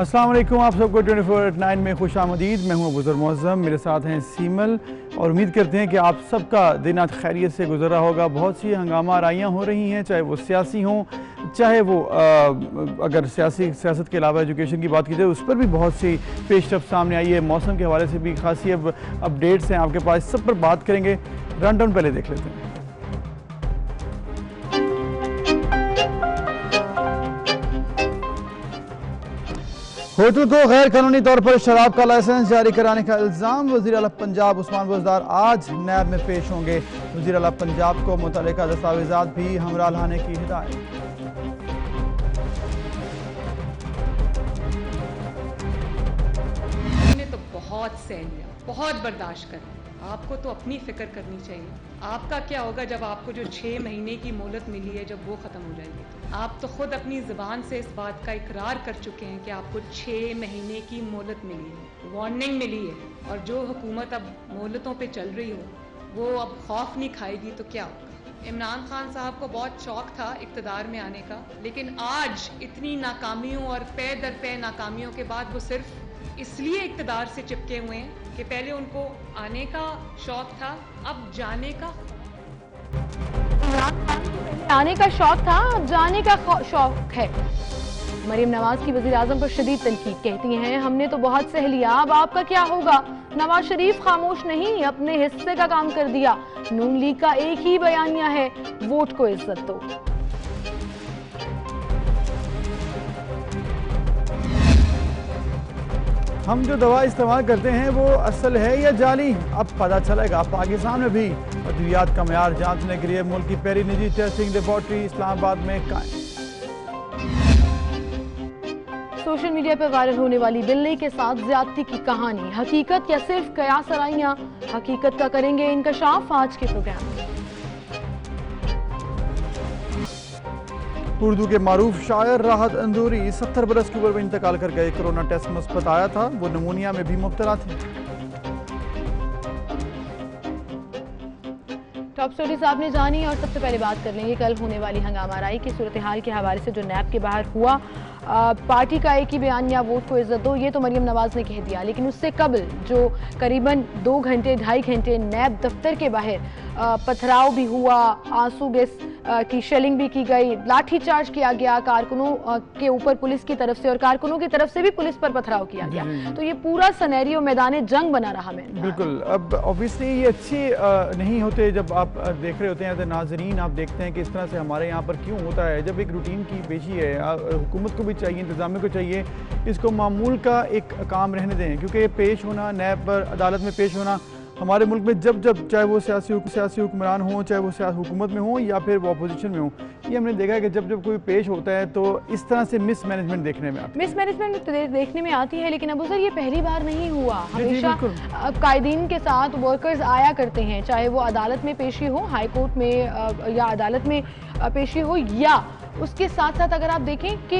अस्सलाम वालेकुम, आप सबको 24/9 में खुश आमदीद। मैं हूँ अबूज़र मुअज़्ज़म, मेरे साथ हैं सीमल और उम्मीद करते हैं कि आप सबका दिन आज खैरियत से गुजर रहा होगा। बहुत सी हंगामा आराइयाँ हो रही हैं, चाहे वो सियासी हों, चाहे वो अगर सियासत के अलावा एजुकेशन की बात की जाए उस पर भी बहुत सी पेशरफ सामने आई है। मौसम के हवाले से भी खासी अब अपडेट्स हैं आपके पास, सब पर बात करेंगे। रन डाउन पहले देख लेते हैं। होटल को गैर कानूनी तौर पर शराब का लाइसेंस जारी कराने का इल्ज़ाम, वज़ीर आला पंजाब उस्मान बुज़दार आज नैब में पेश होंगे। वज़ीर आला पंजाब को मुतल्लिका दस्तावेज़ात भी हमरा लाने की हिदायत। हमने तो बहुत सह लिया, बहुत बर्दाश्त कर लिया। आपको तो अपनी फिक्र करनी चाहिए। आपका क्या होगा जब आपको जो 6 महीने की मोहलत मिली है, जब वो ख़त्म हो जाएगी? आप तो खुद अपनी ज़बान से इस बात का इकरार कर चुके हैं कि आपको 6 महीने की मोहलत मिली है, वार्निंग मिली है। और जो हुकूमत अब मोहलतों पे चल रही हो वो अब खौफ नहीं खाएगी तो क्या होगा? इमरान खान साहब को बहुत शौक था इक़्तिदार में आने का, लेकिन आज इतनी नाकामियों और पे दर पे नाकामियों के बाद वो सिर्फ इसलिए इक़्तिदार से चिपके हुए हैं कि पहले उनको आने का शौक था, अब जाने का। इमरान खान को पहले आने का शौक था, अब जाने का शौक है। मरीम नवाज की वज़ीर आज़म पर शदीद तनकीद, कहती हैं हमने तो बहुत सह लिया, अब आपका क्या होगा? नवाज शरीफ खामोश नहीं, अपने हिस्से का काम कर दिया। नून लीग का एक ही बयानिया है, वोट को इज्जत दो। हम जो दवा इस्तेमाल करते हैं वो असल है या जाली, अब पता चलेगा। पाकिस्तान में भी अद्वियात का मयार जांचने के लिए मुल्क की पहली निजी टेस्टिंग लेबॉर्ट्री इस्लामाबाद में कायम। सोशल मीडिया पर वायरल होने वाली बिल्ली के साथ ज्यादती की कहानी, हकीकत या सिर्फ कयास आराइयां? हकीकत का करेंगे इंकशाफ आज के प्रोग्राम में। उर्दू के मारूफ शायर राहत अंदूरी 70 बरस की उम्र में इंतकाल कर गए। कोरोना टेस्ट मुस्बत आया था, वो नमूनिया में भी मुब्तला थे। टॉप स्टोरीज आपने जानी और सबसे पहले बात कर लेंगे कल होने वाली हंगामा आराई की सूरत हाल के हवाले से। जो नैब के बाहर हुआ, पार्टी का एक ही बयान या वोट को इज्जत दो, ये तो मरियम नवाज ने कह दिया, लेकिन उससे कबल जो करीबन 2 घंटे 2.5 घंटे नैब दफ्तर के बाहर पथराव भी हुआ, आंसू गैस की शेलिंग भी की गई, लाठीचार्ज किया गया कारकुनों के ऊपर पुलिस की तरफ से, और कारकुनों की तरफ से भी पुलिस पर पथराव किया गया। तो ये पूरा सिनेरियो मैदान जंग बना रहा। मैं बिल्कुल, अब ऑब्वियसली ये अच्छे नहीं होते जब आप देख रहे होते हैं एज नाजरीन, आप देखते हैं कि इस तरह से हमारे यहाँ पर क्यों होता है। जब एक रूटीन की पेशी है, हुकूमत को भी चाहिए, इंतजामिया को चाहिए, इसको मामूल का एक काम रहने दें, क्योंकि पेश होना नैब पर, अदालत में पेश होना हमारे मुल्क में जब जब, चाहे वो सियासी हुक्मरान हो, चाहे वो हुकूमत में हो या फिर वो अपोजिशन में हो, ये हमने देखा है कि जब जब कोई पेश होता है तो इस तरह से मिसमैनेजमेंट देखने में आती है। लेकिन अबू सर, ये पहली बार नहीं हुआ। हमेशा कायदीन के साथ वर्कर्स आया करते हैं, चाहे वो अदालत में पेशी हो, हाई कोर्ट में या अदालत में पेशी हो, या उसके साथ साथ अगर आप देखें कि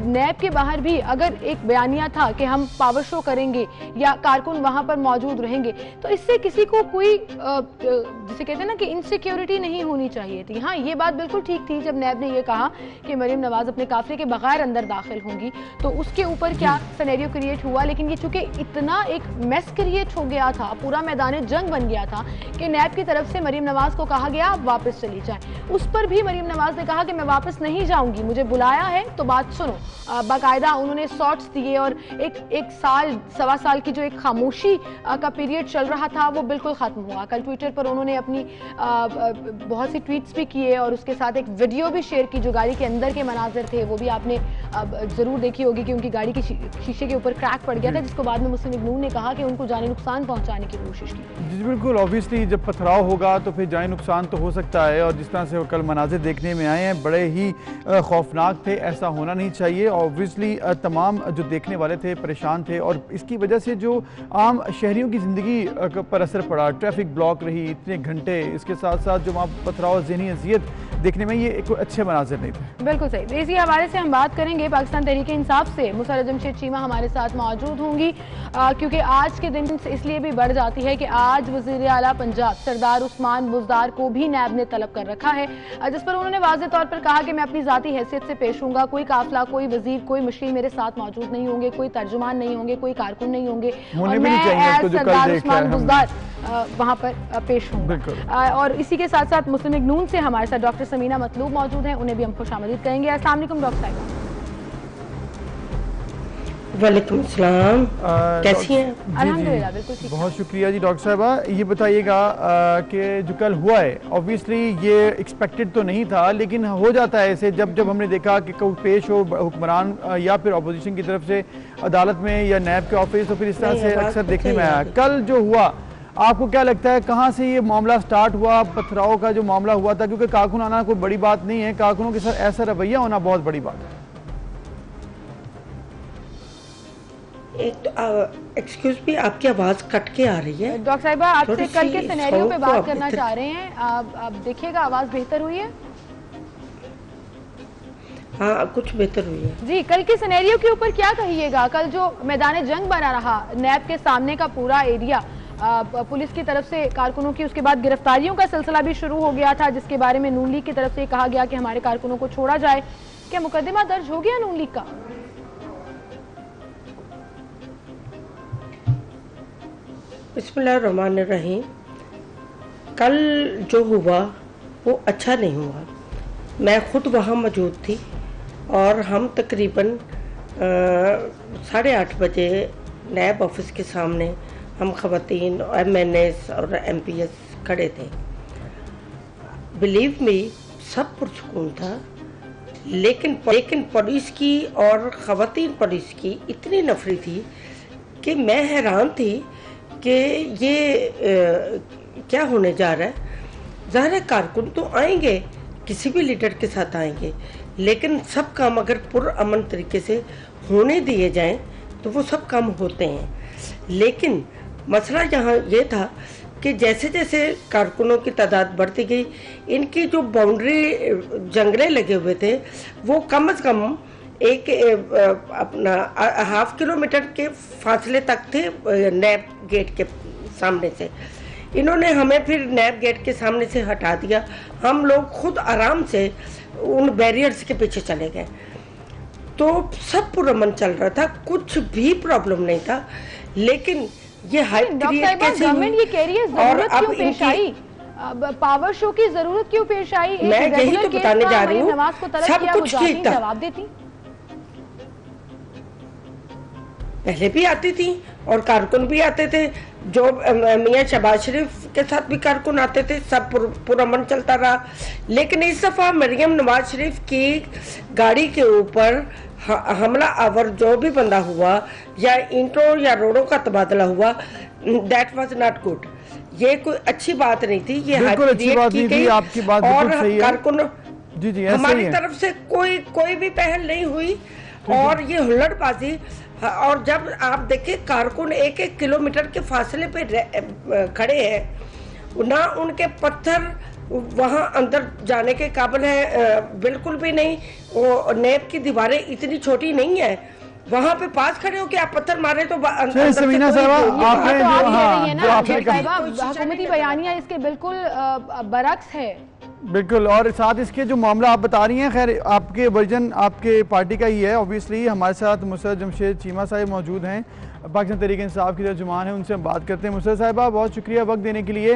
नैब के बाहर भी अगर एक बयानिया था कि हम पावर शो करेंगे या कारकुन वहां पर मौजूद रहेंगे, तो इससे किसी को कोई जिसे कहते हैं ना कि इनसिक्योरिटी नहीं होनी चाहिए थी। हाँ, ये बात बिल्कुल ठीक थी जब नैब ने ये कहा कि मरीम नवाज अपने काफिले के बगैर अंदर दाखिल होंगी, तो उसके ऊपर क्या सिनेरियो क्रिएट हुआ। लेकिन ये चूंकि इतना एक मेस क्रिएट हो गया था, पूरा मैदान जंग बन गया था कि नैब की तरफ से मरीम नवाज को कहा गया आप वापस चली जाएं। उस पर भी मरीम नवाज ने कहा कि मैं वापस नहीं जाऊंगी, मुझे बुलाया है तो बात सुनो। बाकायदा उन्होंने शॉट्स दिए और एक साल 1.25 साल की जो एक खामोशी का पीरियड चल रहा था वो बिल्कुल खत्म हुआ। कल ट्विटर पर उन्होंने अपनी बहुत सी ट्वीट्स भी किए और उसके साथ एक वीडियो भी शेयर की जो गाड़ी के अंदर के मनाजिर थे, वो भी आपने जरूर देखी होगी कि उनकी गाड़ी के शीशे के ऊपर क्रैक पड़ गया था, जिसको बाद में मुस्लिम लीग नून ने कहा कि उनको जानी नुकसान पहुंचाने की कोशिश की। जी बिल्कुल, ऑब्वियसली जब पथराव होगा तो फिर जानी नुकसान तो हो सकता है, और जिस तरह से कल मनाजिर देखने में आए हैं बड़े ही खौफनाक थे, ऐसा होना नहीं चाहिए। ऑब्वियसली तमाम जो देखने वाले थे परेशान थे, और इसकी वजह से जो आम शहरियों की ज़िंदगी पर असर पड़ा, ट्रैफिक ब्लॉक रही इतने घंटे, इसके साथ साथ जो वहाँ पथराव ज़हनी अजियत देखने में ये कोई अच्छे मनाजिर नहीं थे। बिल्कुल सही। इसी हवाले से हम बात करेंगे पाकिस्तान तहरीक इंसाफ से मुसर्रत जमशेद चीमा हमारे साथ मौजूद होंगी, क्योंकि आज के दिन इसलिए भी बढ़ जाती है कि आज वज़ीर आला पंजाब सरदार उस्मान बुज़दार को भी नैब ने तलब कर रखा है, जिस पर उन्होंने वाज़ेह तौर पर कहा कि मैं अपनी ज़ाती हैसियत से पेश हूँगा, कोई काफिला, कोई वजीर, कोई मुशीर मेरे साथ मौजूद नहीं होंगे, कोई तर्जुमान नहीं होंगे, कोई कारकुन नहीं होंगे, और मैं सरदार उस्मान बुज़दार वहाँ पर पेश हूँगा। और इसी के साथ साथ मुस्लिम लीग नून से हमारे साथ डॉक्टर समीना मतलूब मौजूद हैं, उन्हें भी हम खुशामदीद कहेंगे। अस्सलाम वालेकुम डॉक्टर साहिबा। वालेकुम सलाम, कैसी हैं? अल्हम्दुलिल्लाह बिल्कुल ठीक। बहुत शुक्रिया जी डॉक्टर साहबा। ये बताइएगा कि जो कल हुआ है ऑब्वियसली ये एक्सपेक्टेड तो नहीं था, लेकिन हो जाता है ऐसे जब हमने देखा कि कोई पेश हो हुक्मरान या फिर अपोजिशन की तरफ से अदालत में या नैब के ऑफिस, तो फिर इस तरह से अक्सर देखने में आया। कल जो हुआ आपको क्या लगता है कहाँ से ये मामला स्टार्ट हुआ, पथराव का जो मामला हुआ था? क्योंकि कारकुन आना कोई बड़ी बात नहीं है, कारकुनों के साथ ऐसा रवैया होना बहुत बड़ी बात है। एक तो एक्सक्यूज मी, आपकी आवाज कट के आ रही है। डॉक्टर साहिबा आपसे कल के सिनेरियो पे बात करना चाह रहे हैं, आप देखिएगा आवाज बेहतर हुई है? हाँ कुछ बेहतर हुई है जी। कल के सिनेरियो के ऊपर क्या कहिएगा? कल जो मैदान जंग बना रहा नैब के सामने का पूरा एरिया पुलिस की तरफ से कारकुनों की, उसके बाद गिरफ्तारियों का सिलसिला भी शुरू हो गया था, जिसके बारे में नून लीग की तरफ से कहा गया कि हमारे कारकुनों को छोड़ा जाए। क्या मुकदमा दर्ज हो गया नून लीग का? बिस्मिल्लाहिर्रहमानिर्रहीम। कल जो हुआ वो अच्छा नहीं हुआ। मैं खुद वहाँ मौजूद थी और हम तकरीबन 8:30 बजे नैब ऑफिस के सामने हम ख़वातीन MNS और MPS खड़े थे। बिलीव मी सब पुरसुकून था, लेकिन पुलिस की और ख़वातीन पुलिस की इतनी नफरी थी कि मैं हैरान थी कि ये क्या होने जा रहा है। ज़ाहिर है कारकुन तो आएंगे, किसी भी लीडर के साथ आएंगे, लेकिन सब काम अगर पुरअमन तरीके से होने दिए जाएं तो वो सब काम होते हैं। लेकिन मसला यहाँ ये था कि जैसे जैसे कारकुनों की तादाद बढ़ती गई, इनकी जो बाउंड्री जंगले लगे हुए थे वो कम से कम एक अपना 1/2 किलोमीटर के फासले तक थे नैब गेट के सामने से। इन्होंने हमें फिर नैब गेट के सामने से हटा दिया। हम लोग खुद आराम से उन बैरियर्स के पीछे चले गए, तो सब पुरअमन चल रहा था, कुछ भी प्रॉब्लम नहीं था। लेकिन ये हाइप क्रिएट कैसे गवर्नमेंट ये कह रही है जरूरत क्यों पेश आई, पावर शो की जरूरत क्यों पेश आई? मैं यही तो बताने जा रही हूँ, सब कुछ ठीक था। जवाब देती पहले भी आती थी और कारकुन भी आते थे, जो मियाँ शहबाज शरीफ के साथ भी कारकुन आते थे, सब पुरअमन चलता रहा। लेकिन इस दफ़ा मरियम नवाज शरीफ की गाड़ी के ऊपर हमला आवर जो भी बंदा हुआ या ईंटों या रोडों का तबादला हुआ, दैट वाज नॉट गुड। ये कोई अच्छी बात नहीं थी, ये अच्छी बात नहीं थी। आपकी बात और सही है। कारकुन जी हमारी तरफ से कोई भी पहल नहीं हुई और ये हुल्लड़बाजी। और जब आप देखें कारकुन 1-1 किलोमीटर के फासले पे खड़े हैं, ना उनके पत्थर वहाँ अंदर जाने के काबिल है, बिल्कुल भी नहीं। वो नैब की दीवारें इतनी छोटी नहीं है, वहाँ पे पास खड़े हो के आप पत्थर मारे तो समीना साहब हुकूमती बयानिया इसके बिल्कुल बरक्स है। बिल्कुल, और साथ इसके जो मामला आप बता रही हैं, खैर आपके वर्जन आपके पार्टी का ही है ऑब्वियसली। हमारे साथ मुसर्रत जमशेद चीमा साहब मौजूद हैं, पाकिस्तान तहरीक इंसाफ की तर्जुमान हैं, उनसे हम बात करते हैं। मुसर्रत साहिबा बहुत शुक्रिया वक्त देने के लिए।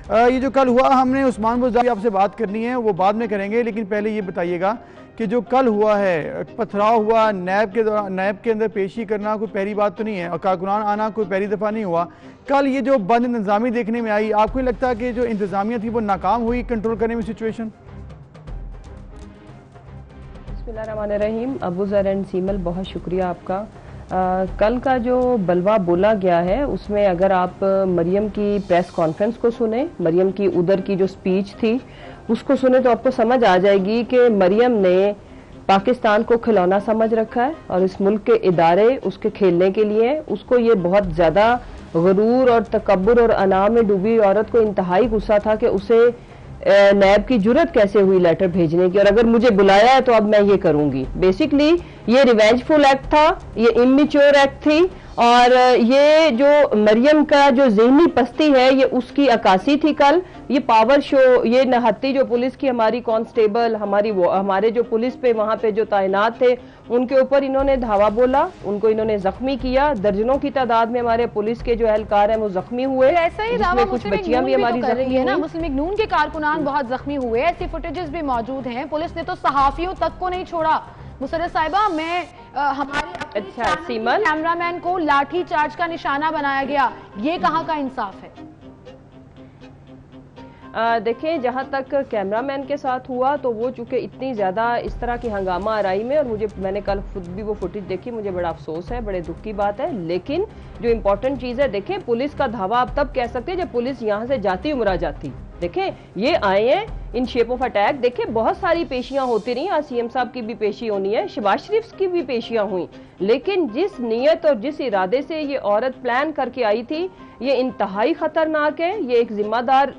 ये जो कल हुआ, हमने उस्मान बुज़दार आपसे बात करनी है, वो बाद में करेंगे, लेकिन पहले ये बताइएगा कि जो कल हुआ है, पथराव हुआ नैब के अंदर पेशी करना कोई पहली बात तो नहीं है, और कारकुनान आना कोई पहली दफ़ा नहीं हुआ। कल ये जो बंद इंतजामी देखने में आई, आपको लगता है कि जो इंतजामिया थी वो नाकाम हुई कंट्रोल करने में सिचुएशन? बिस्मिल्लाहिर्रहमानिर्रहीम। अबू ज़र एंड सीमल, बहुत शुक्रिया आपका। कल का जो बलवा बोला गया है उसमें अगर आप मरियम की प्रेस कॉन्फ्रेंस को सुने, मरियम की उधर की जो स्पीच थी उसको सुने, तो आपको समझ आ जाएगी कि मरियम ने पाकिस्तान को खिलौना समझ रखा है और इस मुल्क के इदारे उसके खेलने के लिए। उसको ये बहुत ज़्यादा गुरूर और तकब्बुर और अना में डूबी औरत को इंतहाई गुस्सा था कि उसे नैब की जुर्रत कैसे हुई लेटर भेजने की, और अगर मुझे बुलाया है तो अब मैं ये करूंगी। बेसिकली ये रिवेंजफुल एक्ट था, ये इमेच्योर एक्ट थी, और ये जो मरियम का जो ज़हनी पस्ती है ये उसकी अक्कासी थी। कल ये पावर शो, ये नहत्ती जो पुलिस की हमारी कांस्टेबल, हमारे जो पुलिस पे वहां पे जो तैनात थे उनके ऊपर इन्होंने धावा बोला, उनको इन्होंने जख्मी किया। दर्जनों की तादाद में हमारे पुलिस के जो एहलकार हैं वो जख्मी हुए। ऐसा ही दावा कुछ बच्चियां भी हमारी कर रही है ना, मुस्लिम लीग नून के कारकुनान बहुत जख्मी हुए, ऐसी फुटेजेस भी मौजूद हैं। पुलिस ने तो सहाफियों तक को नहीं छोड़ा। मुसर्रत साहिबा, मैं हमारे सीमल कैमरामैन को लाठी चार्ज का निशाना बनाया गया, ये कहाँ का इंसाफ है? देखें, जहां तक कैमरामैन के साथ हुआ तो वो चूंकि इतनी ज्यादा इस तरह की हंगामा आराई में, और मैंने कल खुद भी वो फुटेज देखी, मुझे बड़ा अफसोस है, बड़े दुख की बात है। लेकिन जो इम्पोर्टेंट चीज है, देखें पुलिस का धावा आप तब कह सकते हैं जब पुलिस यहां से जाती उमरा जाती। देखें ये आए हैं इन शेप ऑफ अटैक, देखें बहुत सारी पेशियां होती रही, आज सीएम साहब की भी पेशी होनी है, शहबाज शरीफ की भी पेशियां हुई, लेकिन जिस नीयत और जिस इरादे से ये औरत प्लान करके आई थी ये इंतहाई खतरनाक है। ये एक जिम्मेदार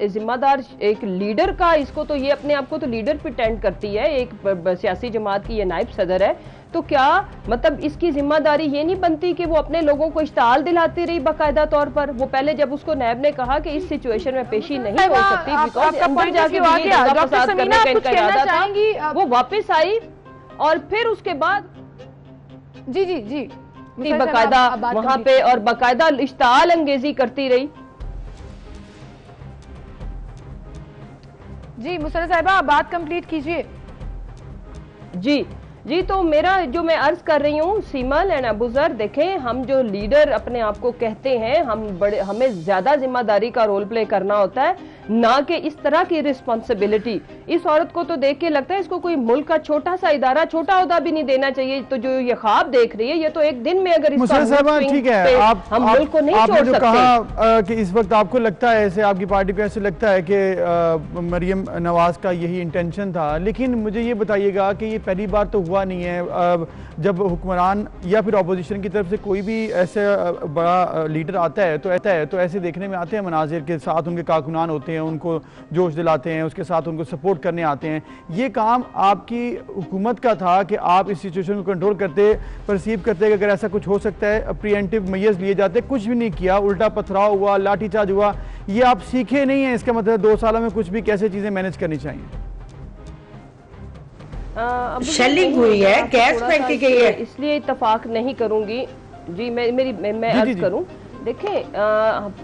एक लीडर का, इसको तो ये अपने आप को तो लीडर प्रिटेंड करती है, एक सियासी जमात की ये नायब सदर है, तो क्या मतलब इसकी जिम्मेदारी ये नहीं बनती कि वो अपने लोगों को इश्ताल दिलाती रही बाकायदा तौर पर? वो पहले जब उसको नैब ने कहा कि इस सिचुएशन में पेशी नहीं हो सकती बिकॉज अंदर जाके फसाद करने का इनका इरादा था, वो वापस आई और फिर उसके बाद जी बाकायदा वहां पे और बाकायदा इश्ताल अंगेजी करती रही। जी मुसर्रत साहिबा, आप बात कंप्लीट कीजिए। जी, तो मेरा जो मैं अर्ज कर रही हूँ सीमल एंड अबूजर, देखें हम जो लीडर अपने आप को कहते हैं, हमें ज्यादा जिम्मेदारी का रोल प्ले करना होता है, ना कि इस तरह की रिस्पॉन्सिबिलिटी। इस औरत को तो देख के लगता है इसको कोई मुल्क का छोटा सा इदारा, छोटा ओहदा भी नहीं देना चाहिए। तो जो ये ख्वाब देख रही है, ये तो एक दिन में अगर ठीक है, हम मुल्क को नहीं छोड़ सकते। कहा कि इस वक्त आपको लगता है, ऐसे आपकी पार्टी को ऐसे लगता है कि मरियम नवाज का यही इंटेंशन था, लेकिन मुझे ये बताइएगा कि ये पहली बार तो हुआ नहीं है जब हुक्मरान या फिर अपोजिशन की तरफ से कोई भी ऐसे बड़ा लीडर आता है तो ऐसे देखने में आते हैं मनाजिर के साथ, उनके कारकुनान होते हैं, उनको जोश दिलाते हैं, उसके साथ उनको सपोर्ट करने आते हैं। ये काम आपकी हुकूमत का था कि आप इस सिचुएशन को कंट्रोल करते, परसीव करते कि अगर ऐसा कुछ हो सकता है, प्रिवेंटिव मेजर्स लिए जाते। कुछ भी नहीं किया, उल्टा पथराव हुआ, लाठीचार्ज हुआ। ये आप सीखे नहीं हैं, इसका मतलब 2 सालों में कुछ भी कैसे चीजें मैनेज करनी चाहिए। शेलिंग हुई है, गैस फेंकी गई है, इसलिए इत्तेफाक नहीं करूंगी। जी मैं अर्ज करूं, देखें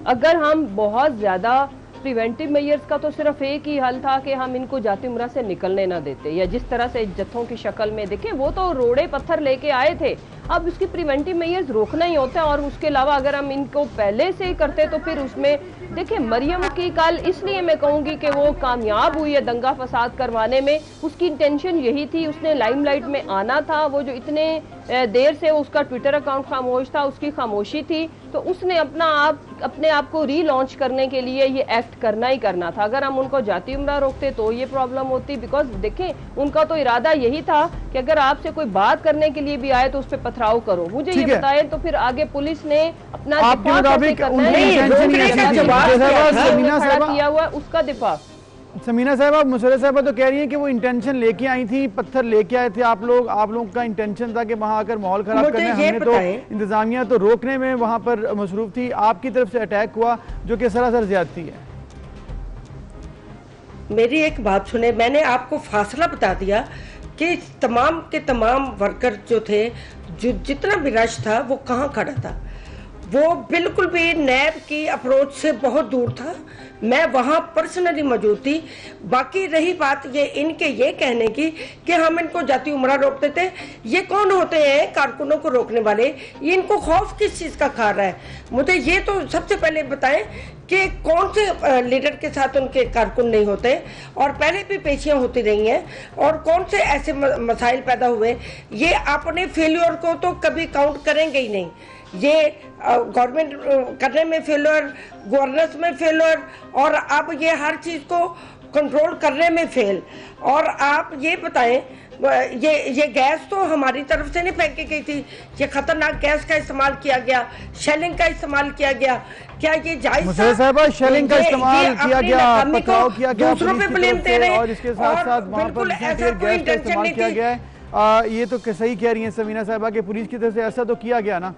अगर हम बहुत ज्यादा प्रिवेंटिव मेजर्स का तो सिर्फ एक ही हल था कि हम इनको जाती उम्रा से निकलने ना देते, या जिस तरह से जत्थों की शक्ल में, देखें वो तो रोड़े पत्थर लेके आए थे, अब उसकी प्रिवेंटिव मेजर्स रोकना ही होता है। और उसके अलावा अगर हम इनको पहले से करते तो फिर उसमें देखिए मरियम की कल इसलिए मैं कहूँगी कि वो कामयाब हुई है दंगा फसाद करवाने में, उसकी इंटेंशन यही थी, उसने लाइमलाइट में आना था। वो जो इतने देर से उसका ट्विटर अकाउंट खामोश था, उसकी खामोशी थी, तो उसने अपने आप को रीलॉन्च करने के लिए ये एक्ट करना ही करना था। अगर हम उनको जाती उम्रा रोकते तो ये प्रॉब्लम होती, बिकॉज देखें उनका तो इरादा यही था कि अगर आपसे कोई बात करने के लिए भी आए तो उस पर पथराव करो। मुझे ये बताएं तो फिर आगे पुलिस ने अपना दिफा कैसे करना किया हुआ उसका दिफा। समीना साहब, मुसर्रत साहब तो कह रही हैं कि वो इंटेंशन लेके आई थी, पत्थर लेके आए थे आप लोगों का इंटेंशन था कि वहां आकर माहौल खराब करना है। हमने तो इंतजामिया तो रोकने में वहां पर मसरूफ थी, आपकी तरफ से अटैक हुआ जो कि सरासर ज्यादती है। मेरी एक बात सुने, मैंने आपको फासला बता दिया कि तमाम के तमाम वर्कर जो थे, जो जितना भी रश था वो कहाँ खड़ा था, वो बिल्कुल भी नैब की अप्रोच से बहुत दूर था। मैं वहाँ पर्सनली मौजूद थी। बाकी रही बात ये इनके ये कहने की कि हम इनको जाती उम्रा रोकते थे, ये कौन होते हैं कारकुनों को रोकने वाले? ये इनको खौफ किस चीज़ का खा रहा है? मुझे ये तो सबसे पहले बताएं कि कौन से लीडर के साथ उनके कारकुन नहीं होते, और पहले भी पेशियाँ होती रही हैं, और कौन से ऐसे मसाइल पैदा हुए। ये अपने फेल्योर को तो कभी काउंट करेंगे ही नहीं। ये गवर्नमेंट करने में फेलियर, गवर्नेंस में फेलियर, और अब ये हर चीज़ को कंट्रोल करने में फेल। और आप ये बताएं, ये गैस तो हमारी तरफ से नहीं फेंकी गई थी, ये खतरनाक गैस का इस्तेमाल किया गया, शेलिंग का इस्तेमाल किया गया। क्या ये जायज मुशर्रफ साहिबा, शेलिंग का इस्तेमाल किया गया, पथराव किया गया दूसरों पे ब्लेम दे रहे हैं, और इसके साथ साथ वहां पर गैस का इस्तेमाल किया गया है। ये तो सही कह रही हैं समीना साहिबा कि पुलिस की तरफ से ऐसा तो किया गया ना?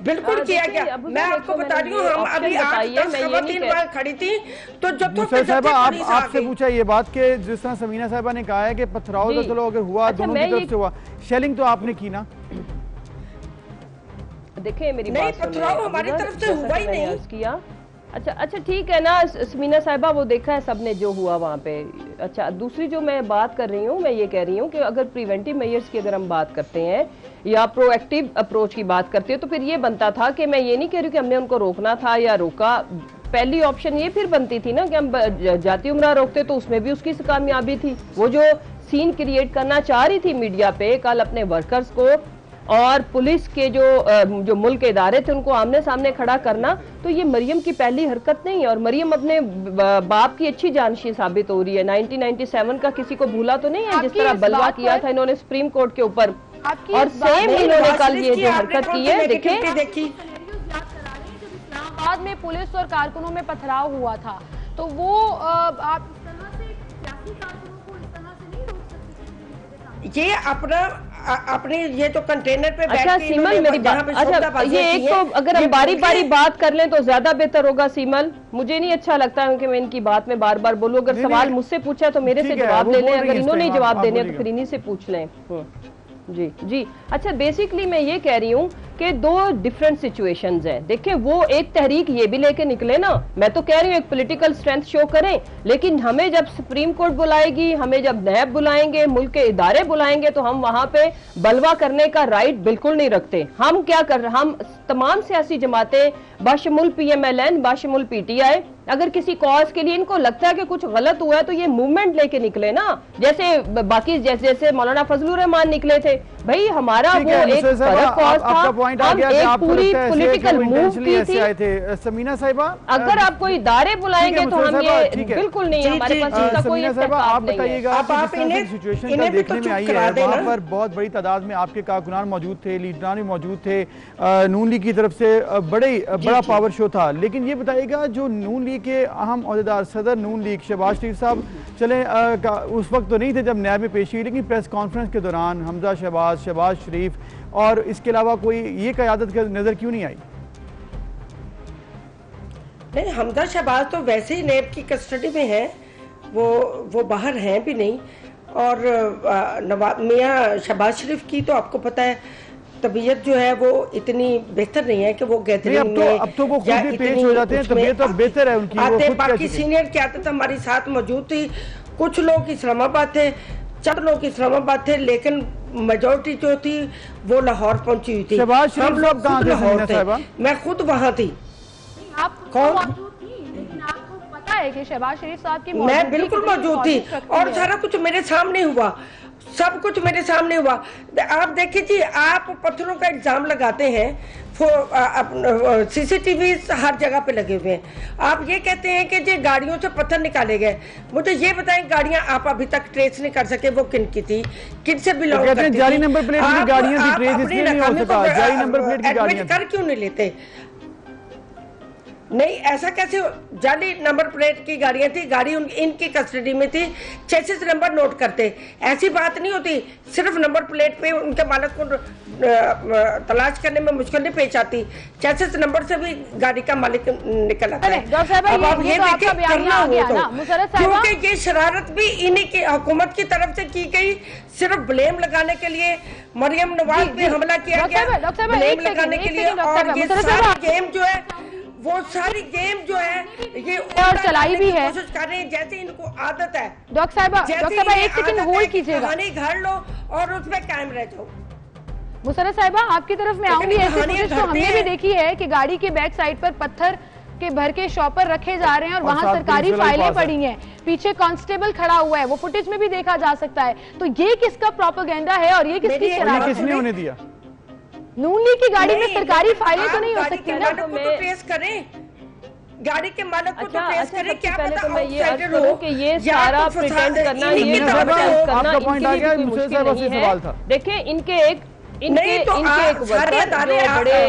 बिल्कुल किया गया। मैं आपको बता रही हूँ, हम अभी 8-10 खवातीन वहाँ खड़ी थी तो जत्थों पे साहिबा आपसे पूछा ये बात कि जिस तरह समीना साहिबा ने कहा है कि पथराव तो चलो अगर हुआ दोनों की तरफ से हुआ, शेलिंग तो आपने की ना? देखिए मेरी बात पथराव हमारी तरफ से हुआ ही नहीं किया। अच्छा ठीक है ना समीना साहिबा, वो देखा है सबने जो हुआ वहाँ पे। अच्छा, दूसरी जो मैं बात कर रही हूँ, मैं ये कह रही हूँ कि अगर प्रिवेंटिव मेजर्स की अगर हम बात करते हैं या प्रोएक्टिव अप्रोच की बात करते हैं तो फिर ये बनता था कि मैं ये नहीं कह रही कि हमने उनको रोकना था या रोका। पहली ऑप्शन ये फिर बनती थी ना कि हम जाति उमरा रोकते, तो उसमें भी उसकी कामयाबी थी। वो जो सीन क्रिएट करना चाह रही थी मीडिया पे कल अपने वर्कर्स को और पुलिस के जो मुल्क के इदारे थे उनको आमने सामने खड़ा करना, तो ये मरियम की पहली हरकत नहीं है। और मरियम अपने बाप की अच्छी जानशी साबित हो रही है। 1997 का किसी को भूला तो नहीं है जिस तरह बलवा किया था इन्होंने सुप्रीम कोर्ट के ऊपर, और सेम इन्होंने कल ये जो हरकत की है। देखिए इस्लामाबाद में पुलिस और कारकुनों में पथराव हुआ था, तो वो आप इस तरह से सियासी कारकुनों को इस तरह से नहीं रोक सकते। ये अपने ये तो कंटेनर पे बैठ के सीमल मेरी बात, अच्छा ये एक तो अगर हम बारी बारी बात कर लें तो ज्यादा बेहतर होगा सीमल। मुझे नहीं अच्छा लगता है कि मैं इनकी बात में बार बार बोलूं। अगर सवाल मुझसे पूछा तो मेरे से जवाब ले लें, अगर इन्होंने जवाब देने तो फिर इन्हीं से पूछ लें। जी अच्छा, बेसिकली मैं ये कह रही हूँ कि दो डिफरेंट सिचुएशंस हैं। देखिए वो एक तहरीक ये भी लेके निकले ना, मैं तो कह रही हूँ एक पॉलिटिकल स्ट्रेंथ शो करें, लेकिन हमें जब सुप्रीम कोर्ट बुलाएगी, हमें जब नैब बुलाएंगे, मुल्क के इदारे बुलाएंगे, तो हम वहां पे बलवा करने का राइट बिल्कुल नहीं रखते। हम क्या कर रहे, हम तमाम सियासी जमातें बाशमुल PMLN बाशमुल PTI, अगर किसी कॉज के लिए इनको लगता है कि कुछ गलत हुआ है तो ये मूवमेंट लेके निकले ना, जैसे बाकी जैसे मौलाना फजलुर रहमान निकले थे। भाई हमारा वो एक फर्क कॉज था, हम एक पूरी पॉलिटिकल मूव की थी। समीना साहिबा, अगर आप कोई इदारे बुलाएंगे तो हम ये बिल्कुल नहीं, हमारे पास इसका कोई आप बताइएगा सिचुएशन का देखने में आई है, वहाँ पर बहुत बड़ी तादाद में आपके कारकुनान मौजूद थे, लीडरान भी मौजूद थे, नून लीग की तरफ से बड़ा पावर शो था। लेकिन ये बताइएगा जो नून लीग के अहम ओहदेदार सदर नून लीग शहबाज शरीफ साहब चले उस वक्त तो नहीं थे जब नैब में पेशी हुई, लेकिन प्रेस कॉन्फ्रेंस के दौरान हमजा शहबाज शरीफ और इसके अलावा कोई ये क़यादत नजर क्यों नहीं आई? नहीं, हमजा शहबाज तो वैसे ही नैब की कस्टडी में है, वो बाहर हैं भी नहीं। और नवाब मियाँ शहबाज शरीफ की तो आपको पता है तबीयत जो है वो इतनी बेहतर नहीं है कि वो गैदरिंग में अब तो वो खुद भी पेश हो जाते हैं, तबीयत तो बेहतर है उनकी। आते बाकी सीनियर क़यादत हमारी साथ मौजूद थी, कुछ लोग इस्लामाबाद थे, चंद लोग इस्लामाबाद थे, लेकिन मेजोरिटी जो थी वो लाहौर पहुंची हुई थी। हम लोग खुद लाहौर थे, मैं खुद वहाँ थी। आप कौन लेकिन आपको पता है कि शहबाज शरीफ साहब की मैं बिल्कुल मौजूद थी और सारा कुछ मेरे सामने हुआ, सब कुछ मेरे सामने हुआ। आप देखिए जी, आप पत्थरों का इल्जाम लगाते हैं, CCTV हर जगह पे लगे हुए हैं, आप ये कहते हैं कि जी गाड़ियों से पत्थर निकाले गए। मुझे ये बताएं, गाड़ियां आप अभी तक ट्रेस नहीं कर सके वो किन की थी, किन से बिलोंग करती थी? जाली नंबर प्लेट की गाड़ियां थी, ट्रेस इसलिए नहीं हो सका, जाली नंबर प्लेट की गाड़ियां कर क्यों नहीं लेते? नहीं, ऐसा कैसे? जाली नंबर प्लेट की गाड़ियां थी, गाड़ी इनकी कस्टडी में थी, चेसिस नंबर नोट करते, ऐसी बात नहीं होती। सिर्फ नंबर प्लेट पे उनके मालिक को तलाश करने में मुश्किल नहीं पेश आती, चेसिस नंबर से भी गाड़ी का मालिक निकल आता है। अब आप ये देखिए, करना हो तो, क्योंकि ये शरारत भी इन्हीं की हुकूमत की तरफ से की गई, सिर्फ ब्लेम लगाने के लिए। मरियम नवाज पे हमला किया गया ब्लेम लगाने के लिए, और ये सारी गेम जो है वो सारी गेम जो है ये और चलाई भी है, कोशिश कर रहे हैं जैसे इनको आदत है। डॉक्टर साहिबा एक सेकंड होल्ड कीजिएगा, कहानी घर लो और उसमें कायम रह जाओ। मुशर्रफ साहिबा आपकी तरफ मैं आऊंगी। ऐसी कोशिश तो हमने भी देखी है कि गाड़ी के बैक साइड पर पत्थर के भर के शॉपर रखे जा रहे हैं और वहां सरकारी फाइलें पड़ी हैं, पीछे कांस्टेबल खड़ा हुआ है, वो फुटेज में भी देखा जा सकता है। तो ये किसका प्रोपेगेंडा है और ये किसकी शरारत है? किसने होने दिया? नून लीग की गाड़ी में सरकारी फाइलें तो नहीं हो सकती ना? तो ट्रेस करें, गाड़ी के मालिक को तो ट्रेस करे, क्या पहले पता तो मैं ये अर्ज आउटसाइडर करूं हो कि ये या सारा तो प्रिटेंड करना, ये इनकी तरफ pretend हो। करना आपका point आ इनके गया, लिए कोई मुझसे मुश्किल बस ये नहीं सवाल है। था। देखिए इनके एक नहीं तो सारे अदारे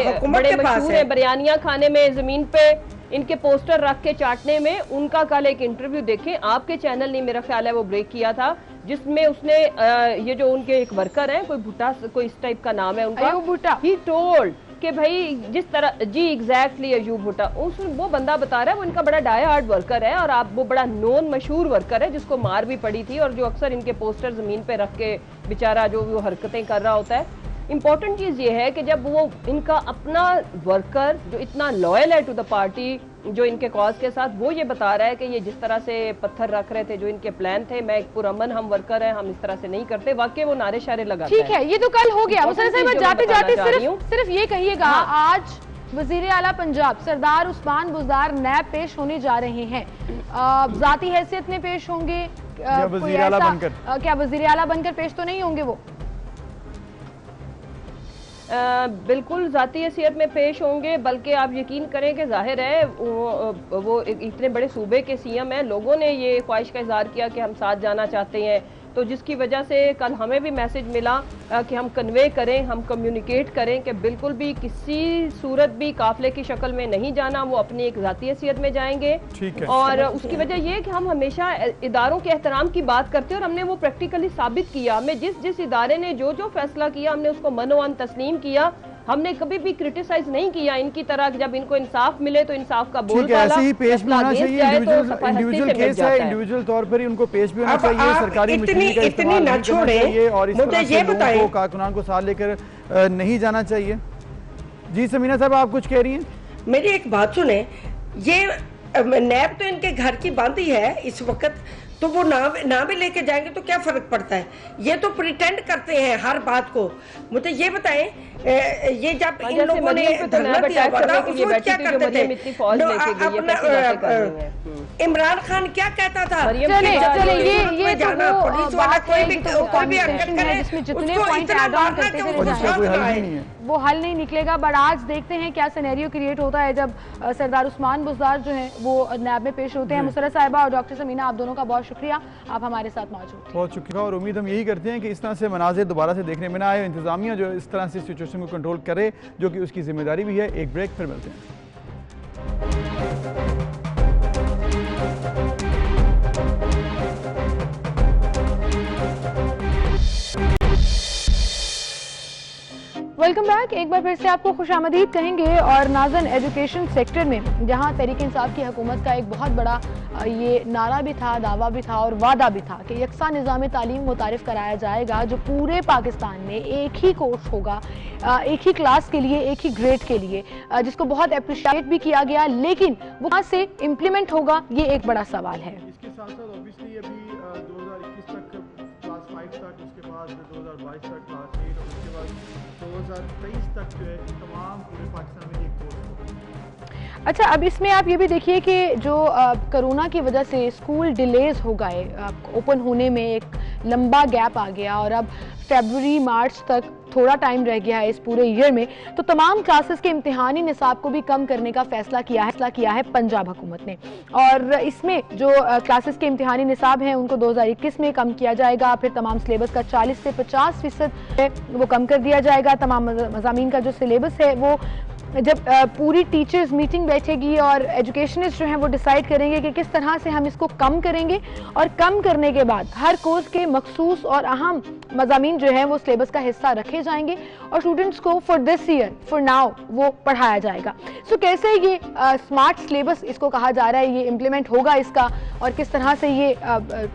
हुकूमत बड़े के पास मशहूर है। है बिरयानियां खाने में, जमीन पे इनके पोस्टर रख के चाटने में। उनका कल एक इंटरव्यू देखें, आपके चैनल ने मेरा ख्याल है वो ब्रेक किया था, जिसमें उसने ये जो उनके एक वर्कर हैं, कोई भुट्टा कोई इस टाइप का नाम है उनका, अयूब भुट्टा, ही टोल्ड कि भाई जिस तरह जी एग्जैक्टली अयूब भुट्टा, उस वो बंदा बता रहा है वो इनका बड़ा डाई हार्ड वर्कर है और आप वो बड़ा नॉन मशहूर वर्कर है जिसको मार भी पड़ी थी और जो अक्सर इनके पोस्टर जमीन पे रख के बेचारा जो वो हरकतें कर रहा होता है। इंपॉर्टेंट चीज ये है कि जब वो इनका अपना वर्कर जो इतना लॉयल है टू द पार्टी, जो इनके कॉज के साथ, वो ये बता रहा है कि ये जिस तरह से पत्थर रख रहे थे, जो इनके प्लान थे, मैं एक पुरअमन हम वर्कर हैं, हम इस तरह से नहीं करते, वाकई वो नारे शारे लगाता ठीक है, ये तो कल हो गया। मुसर्रत साहिबा जाते जाते सिर्फ ये कहिएगा, आज वजीर आला पंजाब सरदार उस्मान बुज़दार नैब पेश होने जा रहे हैं, जाती हैसियत में पेश होंगे क्या वजीर आला बनकर? क्या वजीर आला बनकर पेश तो नहीं होंगे वो? बिल्कुल जाती हैसियत में पेश होंगे, बल्कि आप यकीन करें कि जाहिर है वो इतने बड़े सूबे के सीएम हैं, लोगों ने ये ख्वाहिश का इजहार किया कि हम साथ जाना चाहते हैं, तो जिसकी वजह से कल हमें भी मैसेज मिला कि हम कन्वे करें, हम कम्युनिकेट करें कि बिल्कुल भी किसी सूरत भी काफिले की शक्ल में नहीं जाना, वो अपनी एक जाती हैसियत में जाएंगे। और उसकी वजह यह कि हम हमेशा इदारों के एहतराम की बात करते हैं और हमने वो प्रैक्टिकली साबित किया। हमें जिस इदारे ने जो फैसला किया हमने उसको मनोअन तस्लीम किया, हमने कभी भी क्रिटिसाइज नहीं किया इनकी तरह कि जब इनको इंसाफ मिले तो इंसाफ का बोलबाला ऐसे ही पेश भी होना चाहिए, इंडिविजुअल केस है, इंडिविजुअल तौर पर ही उनको पेश भी होना चाहिए, सरकारी मशीनरी का इस्तेमाल नहीं करना चाहिए और इस तरह से लोगों को कारकुनान को साथ लेकर नहीं जाना चाहिए। जी समीना साहब आप कुछ कह रही हैं? मेरी एक बात सुने, ये नैब तो इनके घर की बांधी है इस वक्त, तो वो ना भी लेके जाएंगे तो क्या फर्क पड़ता है? ये तो प्रिटेंड करते हैं हर बात को। मुझे ये बताएं, ये जब इन लोगों ने धरना दिया हुआ था उसमें क्या करते थे? इमरान खान क्या कहता था? चले ये जाना पुलिस वाला कोई भी हरकत करे जितने पॉइंट ऐड ऑन करते चले वो हल नहीं निकलेगा। बट आज देखते हैं क्या सिनेरियो क्रिएट होता है जब सरदार उस्मान बुज़दार जो है वो नैब में पेश होते हैं। मुसर्रत साहिबा और डॉक्टर समीना, आप दोनों का बहुत शुक्रिया, आप हमारे साथ मौजूद थे। बहुत शुक्रिया और उम्मीद हम यही करते हैं कि इस तरह से मनाज़िर दोबारा से देखने में ना आए, इंतजामिया जो इस तरह से सिचुएशन को कंट्रोल करे, जो कि उसकी जिम्मेदारी भी है। एक ब्रेक, फिर मिलते हैं। Welcome back. एक बार फिर से आपको खुशामदीद कहेंगे। और नाज़न, एजुकेशन सेक्टर में जहां तहरीक इंसाफ की हुकूमत का एक बहुत बड़ा ये नारा भी था, दावा भी था और वादा भी था कि यकसा निज़ाम तालीम मुतारिफ कराया जाएगा जो पूरे पाकिस्तान में एक ही कोर्स होगा, एक ही क्लास के लिए, एक ही ग्रेड के लिए, जिसको बहुत अप्रिशिएट भी किया गया, लेकिन वो कहाँ से इम्प्लीमेंट होगा ये एक बड़ा सवाल है। इसके साथ साथ ऑब्वियसली अभी 2021 तक क्लास 5 तक, उसके बाद 2022 तक क्लास 8 और उसके बाद 2023 तक जो है तमाम पूरे पाकिस्तान में एक कोर्स होगा। अच्छा, अब इसमें आप ये भी देखिए कि जो कोरोना की वजह से स्कूल डिलेज हो गए, ओपन होने में एक लंबा गैप आ गया और अब फरवरी मार्च तक थोड़ा टाइम रह गया है इस पूरे ईयर में, तो तमाम क्लासेस के इम्तिहानी निसाब को भी कम करने का फैसला किया है पंजाब हुकूमत ने। और इसमें जो क्लासेस के इम्तिहानी निसाब हैं उनको 2021 में कम किया जाएगा, फिर तमाम सिलेबस का 40 से 50% है वो कम कर दिया जाएगा। तमाम मज़ामीन का जो सिलेबस है वो जब पूरी टीचर्स मीटिंग बैठेगी और एजुकेशनिस्ट जो हैं वो डिसाइड करेंगे कि किस तरह से हम इसको कम करेंगे, और कम करने के बाद हर कोर्स के मखसूस और अहम मज़ामीन जो हैं वो सिलेबस का हिस्सा रखे जाएंगे और स्टूडेंट्स को for this year, for now वो पढ़ाया जाएगा। सो कैसे ये स्मार्ट सिलेबस इसको कहा जा रहा है, ये इम्प्लीमेंट होगा इसका, और किस तरह से ये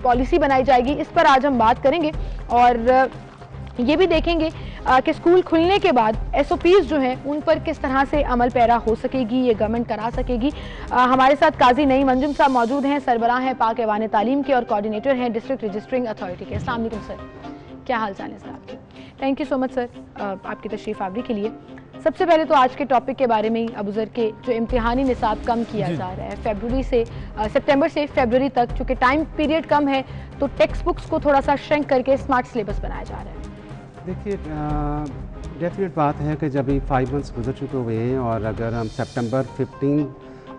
पॉलिसी बनाई जाएगी, इस पर आज हम बात करेंगे। और ये भी देखेंगे कि स्कूल खुलने के बाद SOPs जो हैं उन पर किस तरह से अमल पैरा हो सकेगी, ये गवर्नमेंट करा सकेगी। हमारे साथ काजी नईम अंजुम साहब मौजूद हैं, सरबराह हैं पाक ऐवान तालीम के और कोऑर्डिनेटर हैं डिस्ट्रिक्ट रजिस्टरिंग अथॉरिटी के। अस्सलाम वालेकुम सर, क्या हाल चाल है सर आपके? Thank you so much sir आपकी तशरीफ़ आवरी के लिए। सबसे पहले तो आज के टॉपिक के बारे में ही, अबूज़र के जो इम्तिहानी निसाब कम किया जा रहा है सितंबर से फरवरी तक, चूँकि टाइम पीरियड कम है तो टेक्स्ट बुक्स को थोड़ा सा श्रिंक करके स्मार्ट सिलेबस बनाया जा रहा है। देखिए, डेफिनेट बात है कि जब ये 5 मंथ्स गुजर चुके हुए हैं और अगर हम सितंबर 15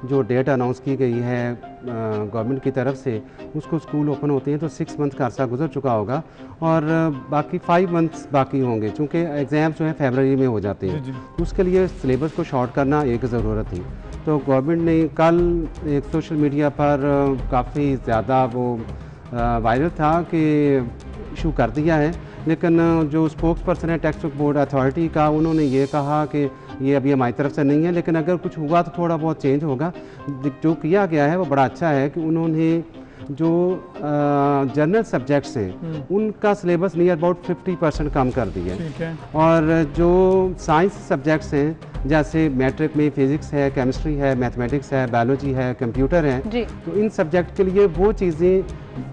जो डेट अनाउंस की गई है गवर्नमेंट की तरफ से, उसको स्कूल ओपन होते हैं तो 6 मंथ का अर्सा गुजर चुका होगा और बाकी 5 मंथ्स बाकी होंगे, चूँकि एग्ज़ाम जो है फरवरी में हो जाते हैं। तो उसके लिए सिलेबस को शॉर्ट करना एक ज़रूरत थी। तो गवर्नमेंट ने कल एक सोशल मीडिया पर काफ़ी ज़्यादा वो वायरल था कि इशू कर दिया है, लेकिन जो स्पोक्स पर्सन है टेक्स्ट बुक बोर्ड अथॉरिटी का, उन्होंने ये कहा कि ये अभी हमारी तरफ से नहीं है, लेकिन अगर कुछ हुआ तो थोड़ा बहुत चेंज होगा। जो किया गया है वो बड़ा अच्छा है कि उन्होंने जो जनरल सब्जेक्ट्स हैं उनका सिलेबस नियर अबाउट 50% कम कर दिया है, और जो साइंस सब्जेक्ट्स हैं जैसे मैट्रिक में फिजिक्स है, केमिस्ट्री है, मैथमेटिक्स है, बायोलॉजी है, कंप्यूटर है, तो इन सब्जेक्ट के लिए वो चीज़ें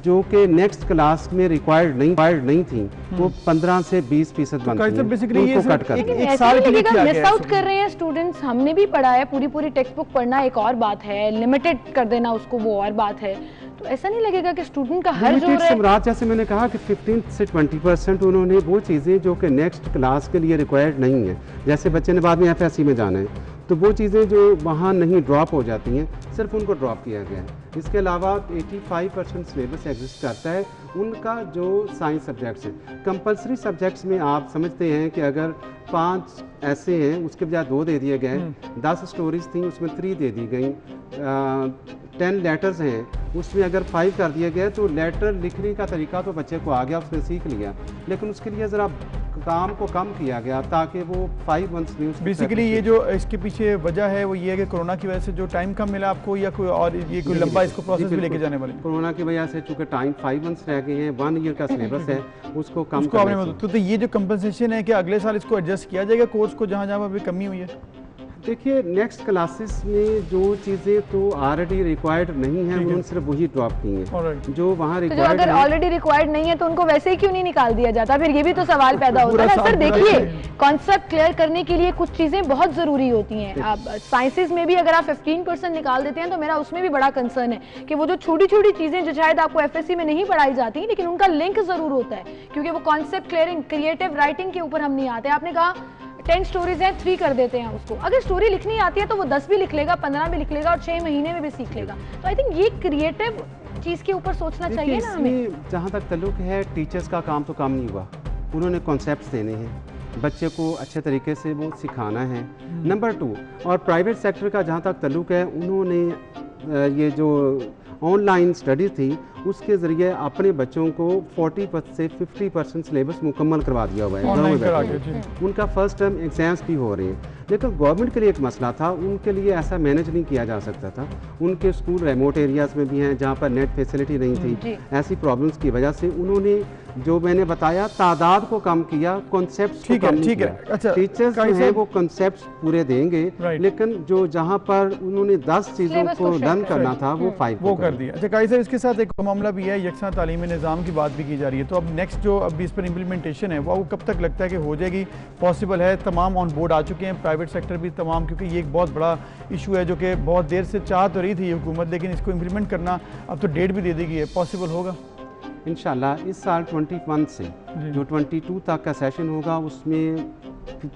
जो कि नेक्स्ट क्लास में रिक्वायर्ड नहीं थी वो 15 से 20% बनती हैं, उनको कट कर दिया। एक साल के लिए मिस आउट कर रहे हैं स्टूडेंट्स। हमने भी पढ़ा है, पूरी टेक्स्ट बुक पढ़ना एक और बात है, लिमिटेड कर देना उसको वो और बात है। तो ऐसा नहीं लगेगा कि स्टूडेंट का हर जो है, जैसे मैंने कहा कि 15 से 20% उन्होंने वो चीज़ें जो कि नेक्स्ट क्लास के लिए रिक्वायर्ड नहीं है, जैसे बच्चे ने बाद में FSC में जाना है, तो वो चीज़ें जो वहाँ नहीं ड्रॉप हो जाती हैं, सिर्फ उनको ड्रॉप किया गया है। इसके अलावा 85% सिलेबस एग्जिस्ट करता है उनका जो साइंस सब्जेक्ट्स हैं। कंपलसरी सब्जेक्ट्स में आप समझते हैं कि अगर 5 ऐसे हैं उसके बजाय 2 दे दिए गए, 10 स्टोरीज थी उसमें 3 दे दी गई, 10 लेटर्स हैं उसमें अगर 5 कर दिया गया, तो लेटर लिखने का तरीका तो बच्चे को आ गया, उसने सीख लिया, लेकिन उसके लिए ज़रा काम को कम किया गया ताकि वो 5 मंथ्स में बेसिकली ये जो इसके पीछे वजह है वो ये है कि कोरोना की वजह से जो टाइम कम मिला आपको, या कोई और ये कोई लंबा इसको प्रोसेस भी लेके जाने वाले? कोरोना की वजह से चूंकि टाइम 5 मंथ्स रह गए हैं, 1 ईयर का सिलेबस है, उसको कम तो ये जो कंपनसेशन है कि अगले साल इसको एडजस्ट किया जाएगा कोर्स को जहाँ जहाँ अभी कमी हुई है? देखिए नेक्स्ट क्लासेस में जो चीज़ें तो ऑलरेडी रिक्वायर्ड नहीं है उन्होंने सिर्फ वही ड्रॉप की हैं, जो वहाँ रिक्वायर्ड अगर ऑलरेडी रिक्वायर्ड नहीं है तो उनको वैसे ही क्यों नहीं निकाल दिया जाता? फिर ये भी तो सवाल पैदा होता है ना सर। देखिए कॉन्सेप्ट क्लियर करने के लिए कुछ चीजें बहुत जरूरी होती हैं। आप साइंसेज में भी अगर आप 15% निकाल देते हैं तो मेरा उसमें भी बड़ा कंसर्न है कि वो जो छोटी छोटी चीजें जो शायद आपको FSC में नहीं पढ़ाई जाती लेकिन उनका लिंक जरूर होता है, क्योंकि वो कॉन्सेप्ट क्लियरिंग क्रिएटिव राइटिंग के ऊपर हम नहीं आते। आपने कहा 10 स्टोरीज हैं, 3 कर देते हैं उसको। अगर स्टोरी लिखनी आती है तो वो 10 भी लिख लेगा, 15 भी लिख लेगा और 6 महीने में भी सीख लेगा। तो आई थिंक ये क्रिएटिव चीज के ऊपर सोचना चाहिए ना हमें। जहाँ तक ताल्लुक है टीचर्स का काम तो कम नहीं हुआ, उन्होंने कॉन्सेप्ट्स देने हैं, बच्चे को अच्छे तरीके से वो सिखाना है। नंबर 2, और प्राइवेट सेक्टर का जहाँ तक ताल्लुक है, उन्होंने ये जो ऑनलाइन स्टडी थी उसके ज़रिए अपने बच्चों को 40 से 50% सिलेबस मुकम्मल करवा दिया हुआ है। उनका फर्स्ट टर्म एग्जाम्स भी हो रहे हैं, लेकिन गवर्नमेंट के लिए एक मसला था, उनके लिए ऐसा मैनेज नहीं किया जा सकता था। उनके स्कूल रिमोट एरियाज़ में भी हैं जहाँ पर नेट फैसिलिटी नहीं थी। ऐसी प्रॉब्लम्स की वजह से उन्होंने जो मैंने बताया तादाद को कम किया, कॉन्सेप्ट्स को कम नहीं किया। अच्छा, टीचर्स जो है वो कॉन्सेप्ट्स पूरे देंगे, लेकिन जो जहाँ पर उन्होंने 10 चीज़ों को लर्न करना था वो 5 वो कर दिया। अच्छा काई सर, इसके साथ एक मामला भी है, यकसा तालीमी निज़ाम की बात भी की जा रही है, तो अब नेक्स्ट जो अभी इस पर इम्प्लीमेंटेशन है वो कब तक लगता है कि हो जाएगी, पॉसिबल है? तमाम ऑन बोर्ड आ चुके हैं, प्राइवेट सेक्टर भी तमाम, क्योंकि ये एक बहुत बड़ा इशू है जो कि बहुत देर से चाह तो रही थी हुकूमत, लेकिन इसको इम्प्लीमेंट करना अब तो डेट भी दे दी गई है, पॉसिबल होगा इंशाल्लाह? इस साल 21 से जो 22 तक का सेशन होगा उसमें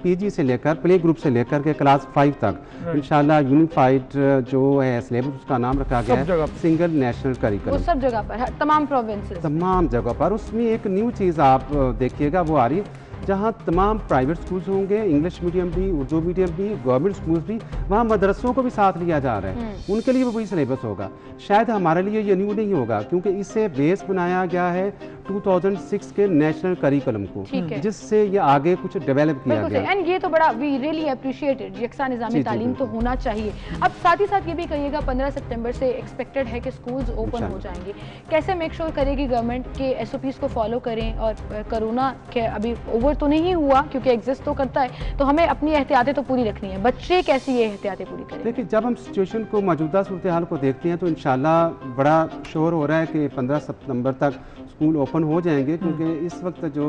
PG से लेकर प्ले ग्रुप से लेकर के क्लास 5 तक इंशाल्लाह यूनिफाइड जो है सिलेबस, उसका नाम रखा गया है सिंगल नेशनल करिकुलम। वो सब जगह पर, तमाम प्रोविंसेस, तमाम जगह पर। उसमें एक न्यू चीज़ आप देखिएगा वो आ रही है, जहाँ तमाम प्राइवेट स्कूल्स होंगे, इंग्लिश मीडियम भी, उर्दू मीडियम भी, गवर्नमेंट स्कूल्स भी, वहाँ मदरसों को भी साथ लिया जा रहा है, उनके लिए भी वही सिलेबस होगा। शायद हमारे लिए ये न्यू नहीं होगा क्योंकि इससे बेस बनाया गया है 2006 के नेशनल करिकुलम को, जिससे ये आगे कुछ डेवलप किया गया। एंड ये तो बड़ा वी रियली अप्रिशिएटेड, यकसा निज़ामी तालीम तो होना चाहिए। अब साथ ही साथ ये भी कहिएगा 15 सितंबर से एक्सपेक्टेड है कि स्कूल्स ओपन हो जाएंगे, कैसे मेक श्योर करेगी गवर्नमेंट के SOPs को फॉलो करें? और कोरोना के अभी ओवर तो नहीं हुआ क्योंकि एग्जिस्ट तो करता है, तो हमें अपनी एहतियातें तो पूरी रखनी है। बच्चे कैसी ये एहतियातें पूरी करें? देखिए जब हम सिचुएशन को, मौजूदा सूरत हाल को देखते हैं तो इंशाल्लाह बड़ा शोर हो रहा है कि 15 सितंबर तक स्कूल ओपन हो जाएंगे, क्योंकि इस वक्त जो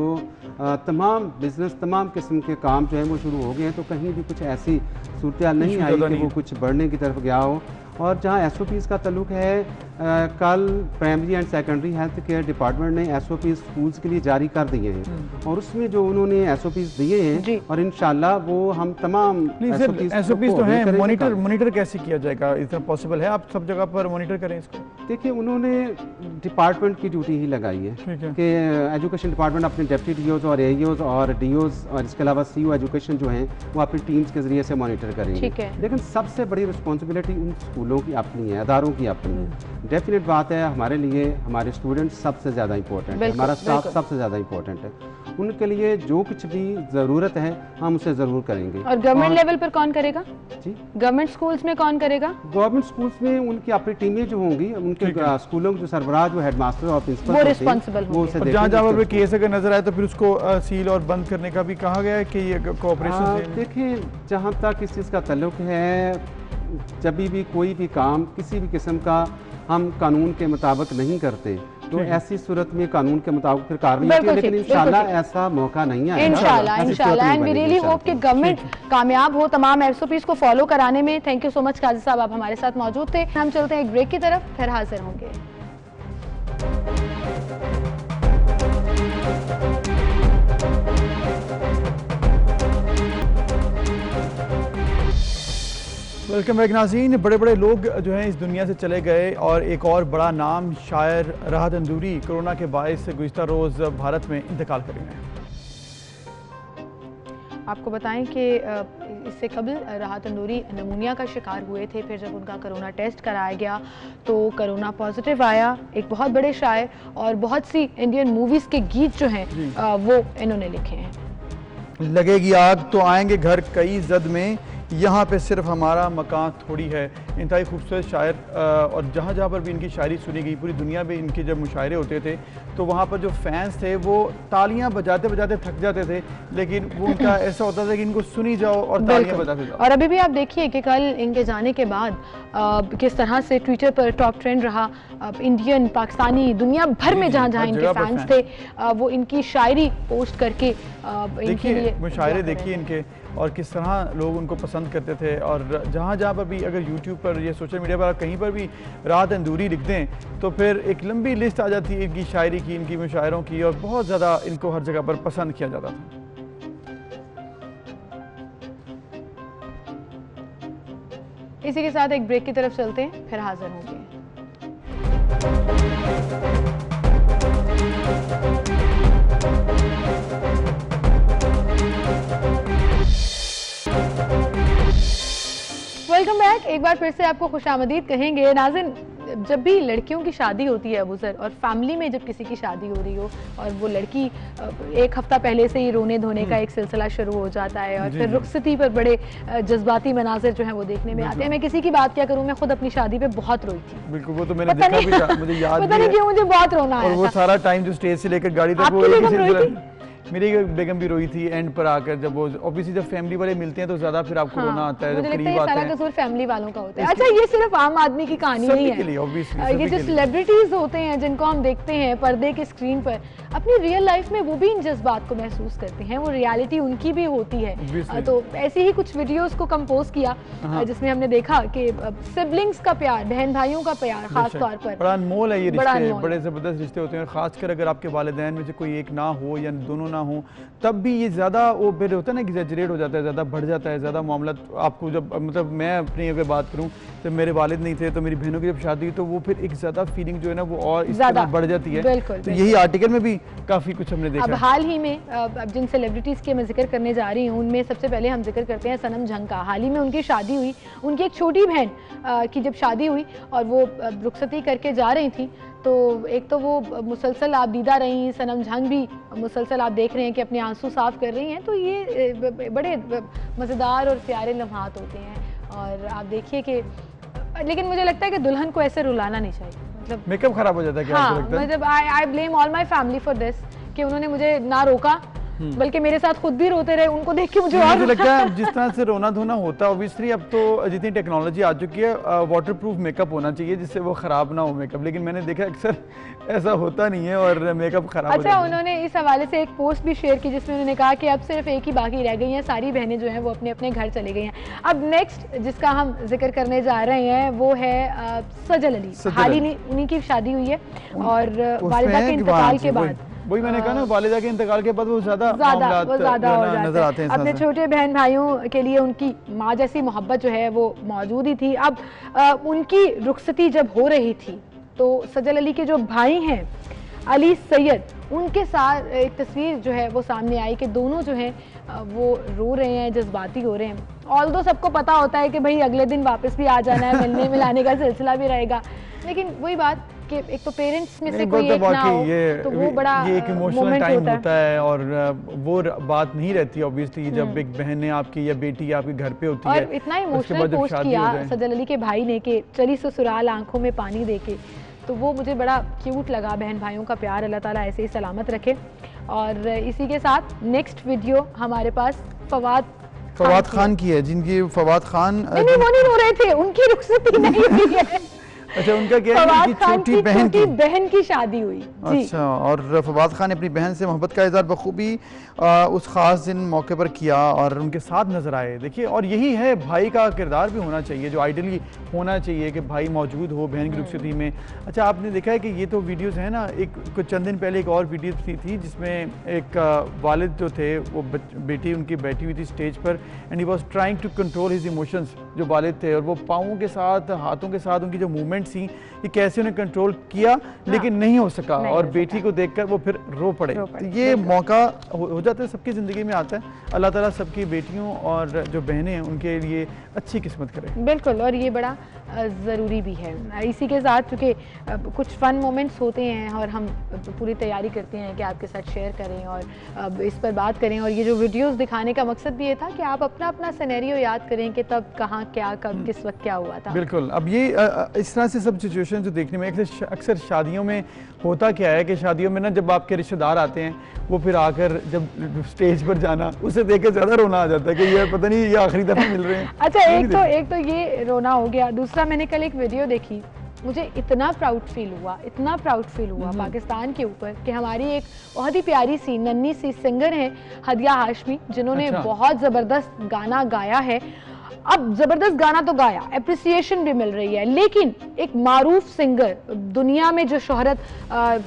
तमाम बिजनेस, तमाम किस्म के काम जो है वो शुरू हो गए हैं, तो कहीं भी कुछ ऐसी सूरत हाल नहीं आई कि वो कुछ बढ़ने की तरफ गया हो। और जहाँ SOPs का ताल्लुक है, कल primary and secondary health care department ने SOPs स्कूल्स के लिए जारी कर दिए हैं और उसमें जो उन्होंने SOPs दिए हैं और इंशाल्लाह वो हम तमाम SOPs तो हैं, मॉनिटर कैसे किया जाएगा, इतना पॉसिबल है आप सब जगह पर मॉनिटर करें इसको? देखिए, उन्होंने डिपार्टमेंट की ड्यूटी ही लगाई है कि एजुकेशन डिपार्टमेंट अपने डेप्टी DOs और AEOs और DOs और इसके अलावा CO एजुकेशन जो हैं वो अपनी टीम्स के जरिए से मॉनिटर करेंगे। लेकिन सबसे बड़ी रिस्पॉन्सिबिलिटी उन स्कूलों की अपनी है, अदारों की अपनी है। डेफिनेट बात है, हमारे लिए हमारे स्टूडेंट्स सबसे ज़्यादा इंपॉर्टेंट है, हमारा स्टाफ सबसे ज़्यादा इंपॉर्टेंट है। उनके लिए जो कुछ भी ज़रूरत है हम उसे ज़रूर करेंगे। और गवर्नमेंट लेवल पर कौन करेगा जी? गवर्नमेंट स्कूल्स में कौन करेगा? गवर्नमेंट स्कूल्स में उनकी अपनी टीमें जो होंगी, उनके स्कूलों के जो सरबराह, जो हेडमास्टर और प्रिंसिपल वो रिस्पॉन्सिबल होंगे। जहाँ पर केस अगर नजर आए तो फिर उसको सील और बंद करने का भी कहा गया है कि ये कोऑपरेशन। देखिए, जहाँ तक इस चीज़ का ताल्लुक है, जब भी कोई भी काम किसी भी किस्म का हम कानून के मुताबिक नहीं करते तो ऐसी सूरत में कानून के मुताबिक फिर कार्रवाई होती है, लेकिन इंशाल्लाह ऐसा मौका नहीं आएगा इंशाल्लाह। एंड वी रियली होप कि गवर्नमेंट कामयाब हो तमाम SOPs को फॉलो कराने में। थैंक यू सो मच काजी साहब, आप हमारे साथ मौजूद थे। हम चलते हैं एक ब्रेक की तरफ, फिर हाजिर होंगे। वेलकम बैक नाज़रीन। बड़े बड़े लोग जो हैं इस दुनिया से चले गए और एक और बड़ा नाम शायर राहत अंदूरी कोरोना के बायस गुज़िश्ता रोज़ भारत में इंतकाल कर गए हैं। आपको बताएं कि इससे कबल राहत अंदूरी निमोनिया का शिकार हुए थे, फिर जब उनका कोरोना टेस्ट कराया गया तो कोरोना पॉजिटिव आया। एक बहुत बड़े शायर और बहुत सी इंडियन मूवीज़ के गीत जो हैं वो इन्होंने लिखे हैं। लगेगी आग तो आएंगे घर कई जद में, यहाँ पे सिर्फ हमारा मकान थोड़ी है। इंतहाई खूबसूरत शायर और जहाँ जहाँ पर भी इनकी शायरी सुनी गई, पूरी दुनिया में इनके जब मुशायरे होते थे तो वहाँ पर जो फैंस थे वो तालियां बजाते बजाते थक जाते थे, लेकिन वो उनका ऐसा होता था कि इनको सुनी जाओ और तालियां बजाते जाओ। और अभी भी आप देखिए कि कल इनके जाने के बाद किस तरह से ट्विटर पर टॉप ट्रेंड रहा। इंडियन, पाकिस्तानी, दुनिया भर में जहाँ जहाँ इनके फैंस थे वो इनकी शायरी पोस्ट करके इनके लिए मुशायरे देखिए इनके और किस तरह लोग उनको पसंद करते थे। और जहाँ जहाँ पर भी अगर यूट्यूब पर या सोशल मीडिया पर कहीं पर भी राहत अंदूरी लिख दें तो फिर एक लंबी लिस्ट आ जाती है इनकी शायरी की, इनकी मुशायरों की, और बहुत ज़्यादा इनको हर जगह पर पसंद किया जाता था। इसी के साथ एक ब्रेक की तरफ चलते हैं, फिर हाजिर होंगे। Welcome back. एक बार फिर से आपको खुशामदीद कहेंगे। नाज़रीन, जब भी लड़कियों की शादी होती है अबू सर, और फैमिली में जब किसी की शादी हो रही हो और वो लड़की एक हफ्ता पहले से ही रोने धोने का एक सिलसिला शुरू हो जाता है और फिर रुखसती पर बड़े जज्बाती मनाजिर जो है वो देखने में आते हैं। मैं किसी की बात क्या करूं, मैं खुद अपनी शादी पे बहुत रोई थी। बिल्कुल, वो तो मैंने देखा भी था, मुझे याद पता नहीं क्यों मुझे बहुत रोना आया। और वो सारा टाइम जो स्टेज से लेकर गाड़ी तक वो मेरी बेगम भी रोई थी एंड पर आकर। जब वो ऑब्वियसली जब फैमिली वाले मिलते हैं तो ज्यादा फिर आपको रोना आता है, जब करीब आते हैं। कसूर फैमिली वालों का होता है। अच्छा, ये सिर्फ आम आदमी की कहानी नहीं है। ये जो सेलिब्रिटीज होते हैं जिनको हम देखते हैं पर्दे की स्क्रीन पर, अपनी रियल लाइफ में वो भी इन जज्बात को महसूस करते हैं, वो रियलिटी उनकी भी होती है। तो ऐसे ही कुछ वीडियोस को कंपोज किया जिसमें हमने देखा कि सिबलिंग्स का प्यार, बहन भाइयों का प्यार खास तौर पर बड़ा अनमोल है। ये रिश्ते बड़े जबरदस्त रिश्ते होते हैं, खासकर अगर आपके वालिदैन में से कोई एक ना हो या दोनों ना हो, तब भी ये ज़्यादा वो फिर होता है ना, एग्जैजरेट हो जाता है, ज़्यादा बढ़ जाता है, ज़्यादा मामला आपको। जब मतलब मैं अपनी अगर बात करूँ, जब मेरे वालिद नहीं थे तो मेरी बहनों की जब शादी हुई तो वो फिर एक ज़्यादा फीलिंग जो है ना वो और इस तरह बढ़ जाती है। तो यही आर्टिकल में भी काफ़ी कुछ हमने देखा। अब हाल ही में अब जिन सेलिब्रिटीज़ के मैं जिक्र करने जा रही हूँ उनमें सबसे पहले हम जिक्र करते हैं सनम जंग का। हाल ही में उनकी शादी हुई, उनकी एक छोटी बहन की जब शादी हुई और वो रुखसती करके जा रही थी तो एक तो वो मुसलसल आप दीदा रही, सनम जंग भी मुसलसल आप देख रहे हैं कि अपने आंसू साफ कर रही हैं। तो ये बड़े मज़ेदार और प्यारे लम्हात होते हैं। और आप देखिए कि लेकिन मुझे लगता है कि दुल्हन को ऐसे रुलाना नहीं चाहिए, मतलब मेकअप खराब हो जाता है क्या? हाँ, मतलब I blame all my family for this कि उन्होंने मुझे ना रोका बल्कि मेरे साथ खुद भी रोते रहे, उनको देख के मुझे और लगता है जिस तरह से रोना धोना होता है ऑब्वियसली अब तो जितनी टेक्नोलॉजी आ चुकी है वाटर प्रूफ मेकअप होना चाहिए जिससे वो ख़राब ना हो मेकअप, लेकिन मैंने देखा अक्सर ऐसा होता नहीं है और मेकअप ख़राब हो जाता है। उन्होंने इस हवाले से एक पोस्ट भी शेयर की जिसमें उन्होंने कहा कि अब सिर्फ एक ही बाकी रह गई हैं, सारी बहनें जो हैं वो अपने अपने घर चली गई हैं। अब नेक्स्ट जिसका हम जिक्र करने जा रहे हैं वो है सजल अली। हाल ही उन्हीं की शादी हुई है और वालिदा के इंतकाल के बाद, वही मैंने कहा ना, वालिदा के इंतकाल के बाद वो ज्यादा हो जाते हैं। अपने छोटे बहन भाइयों के लिए उनकी माँ जैसी मोहब्बत जो है वो मौजूद ही थी। अब उनकी रुखसती जब हो रही थी तो सजल अली के जो भाई हैं अली सैयद, उनके साथ एक तस्वीर जो है वो सामने आई कि दोनों जो हैं वो रो रहे हैं, जज्बाती हो रहे हैं। ऑल्दो सबको पता होता है कि भाई अगले दिन वापस भी आ जाना है, मिलने मिलाने का सिलसिला भी रहेगा, लेकिन वही बात कि एक तो पेरेंट्स में से कोई एक ना हो तो वो बड़ा ये एक इमोशनल टाइम होता है और वो बात नहीं रहती ऑब्वियसली जब एक बहन है आपकी या बेटी आपके घर पे होती है। और इतना इमोशनल पोस्ट किया सजल अली के भाई ने कि चली ससुराल आंखों में पानी देके, तो वो मुझे बड़ा क्यूट लगा। बहन भाइयों का प्यार अल्लाह ताला ऐसे ही सलामत रखे। और इसी के साथ नेक्स्ट वीडियो हमारे पास फवाद खान की है, जिनकी फवाद खान नहीं वो नहीं रो रहे थे, उनकी रुखसती नहीं हुई है। अच्छा, उनका क्या है कि छोटी बहन की शादी हुई। अच्छा, और फवाद खान ने अपनी बहन से मोहब्बत का इज़हार बखूबी उस खास दिन मौके पर किया और उनके साथ नजर आए। देखिए, और यही है भाई का किरदार भी होना चाहिए जो आइडियली होना चाहिए कि भाई मौजूद हो बहन की रुखसती में। अच्छा, आपने देखा है कि ये तो वीडियोस हैं ना, एक कुछ चंद दिन पहले एक और वीडियो थी जिसमें एक वालिद जो थे वो बेटी उनकी बैठी हुई थी स्टेज पर and he was trying to control his emotions, जो वालिद थे, और वो पाँवों के साथ हाथों के साथ उनकी जो मूवमेंट थी कि कैसे उन्हें कंट्रोल किया लेकिन नहीं हो सका और बेटी को देखकर वो फिर रो पड़े। तो ये मौका हो जाता है, सबकी ज़िंदगी में आता है। अल्लाह ताला सबकी बेटियों और जो बहनें हैं उनके लिए अच्छी किस्मत करे। बिल्कुल, और ये बड़ा ज़रूरी भी है। इसी के साथ चूँकि कुछ फ़न मोमेंट्स होते हैं और हम पूरी तैयारी करते हैं कि आपके साथ शेयर करें और इस पर बात करें, और ये जो वीडियोस दिखाने का मकसद भी ये था कि आप अपना अपना सिनेरियो याद करें कि तब कहाँ क्या कब किस वक्त क्या हुआ था। बिल्कुल, अब ये इस तरह से सब सिचुएशन जो देखने में अक्सर शादियों में होता क्या है कि शादियों में ना जब आपके रिश्तेदार आते हैं वो फिर आकर जब स्टेज पर जाना उसे देख के ज़्यादा रोना आ जाता है कि ये पता नहीं ये आखिरी दफ़ा मिल रहे हैं। अच्छा, एक तो ये रोना हो गया। दूसरा, मैंने कल एक वीडियो देखी, मुझे इतना प्राउड फील हुआ पाकिस्तान के ऊपर कि हमारी एक बहुत ही प्यारी सी नन्ही सी सिंगर है हदिया हाशमी, जिन्होंने बहुत ज़बरदस्त गाना गाया है। अब ज़बरदस्त गाना तो गाया, एप्रिसिएशन भी मिल रही है, लेकिन एक मारूफ सिंगर, दुनिया में जो शोहरत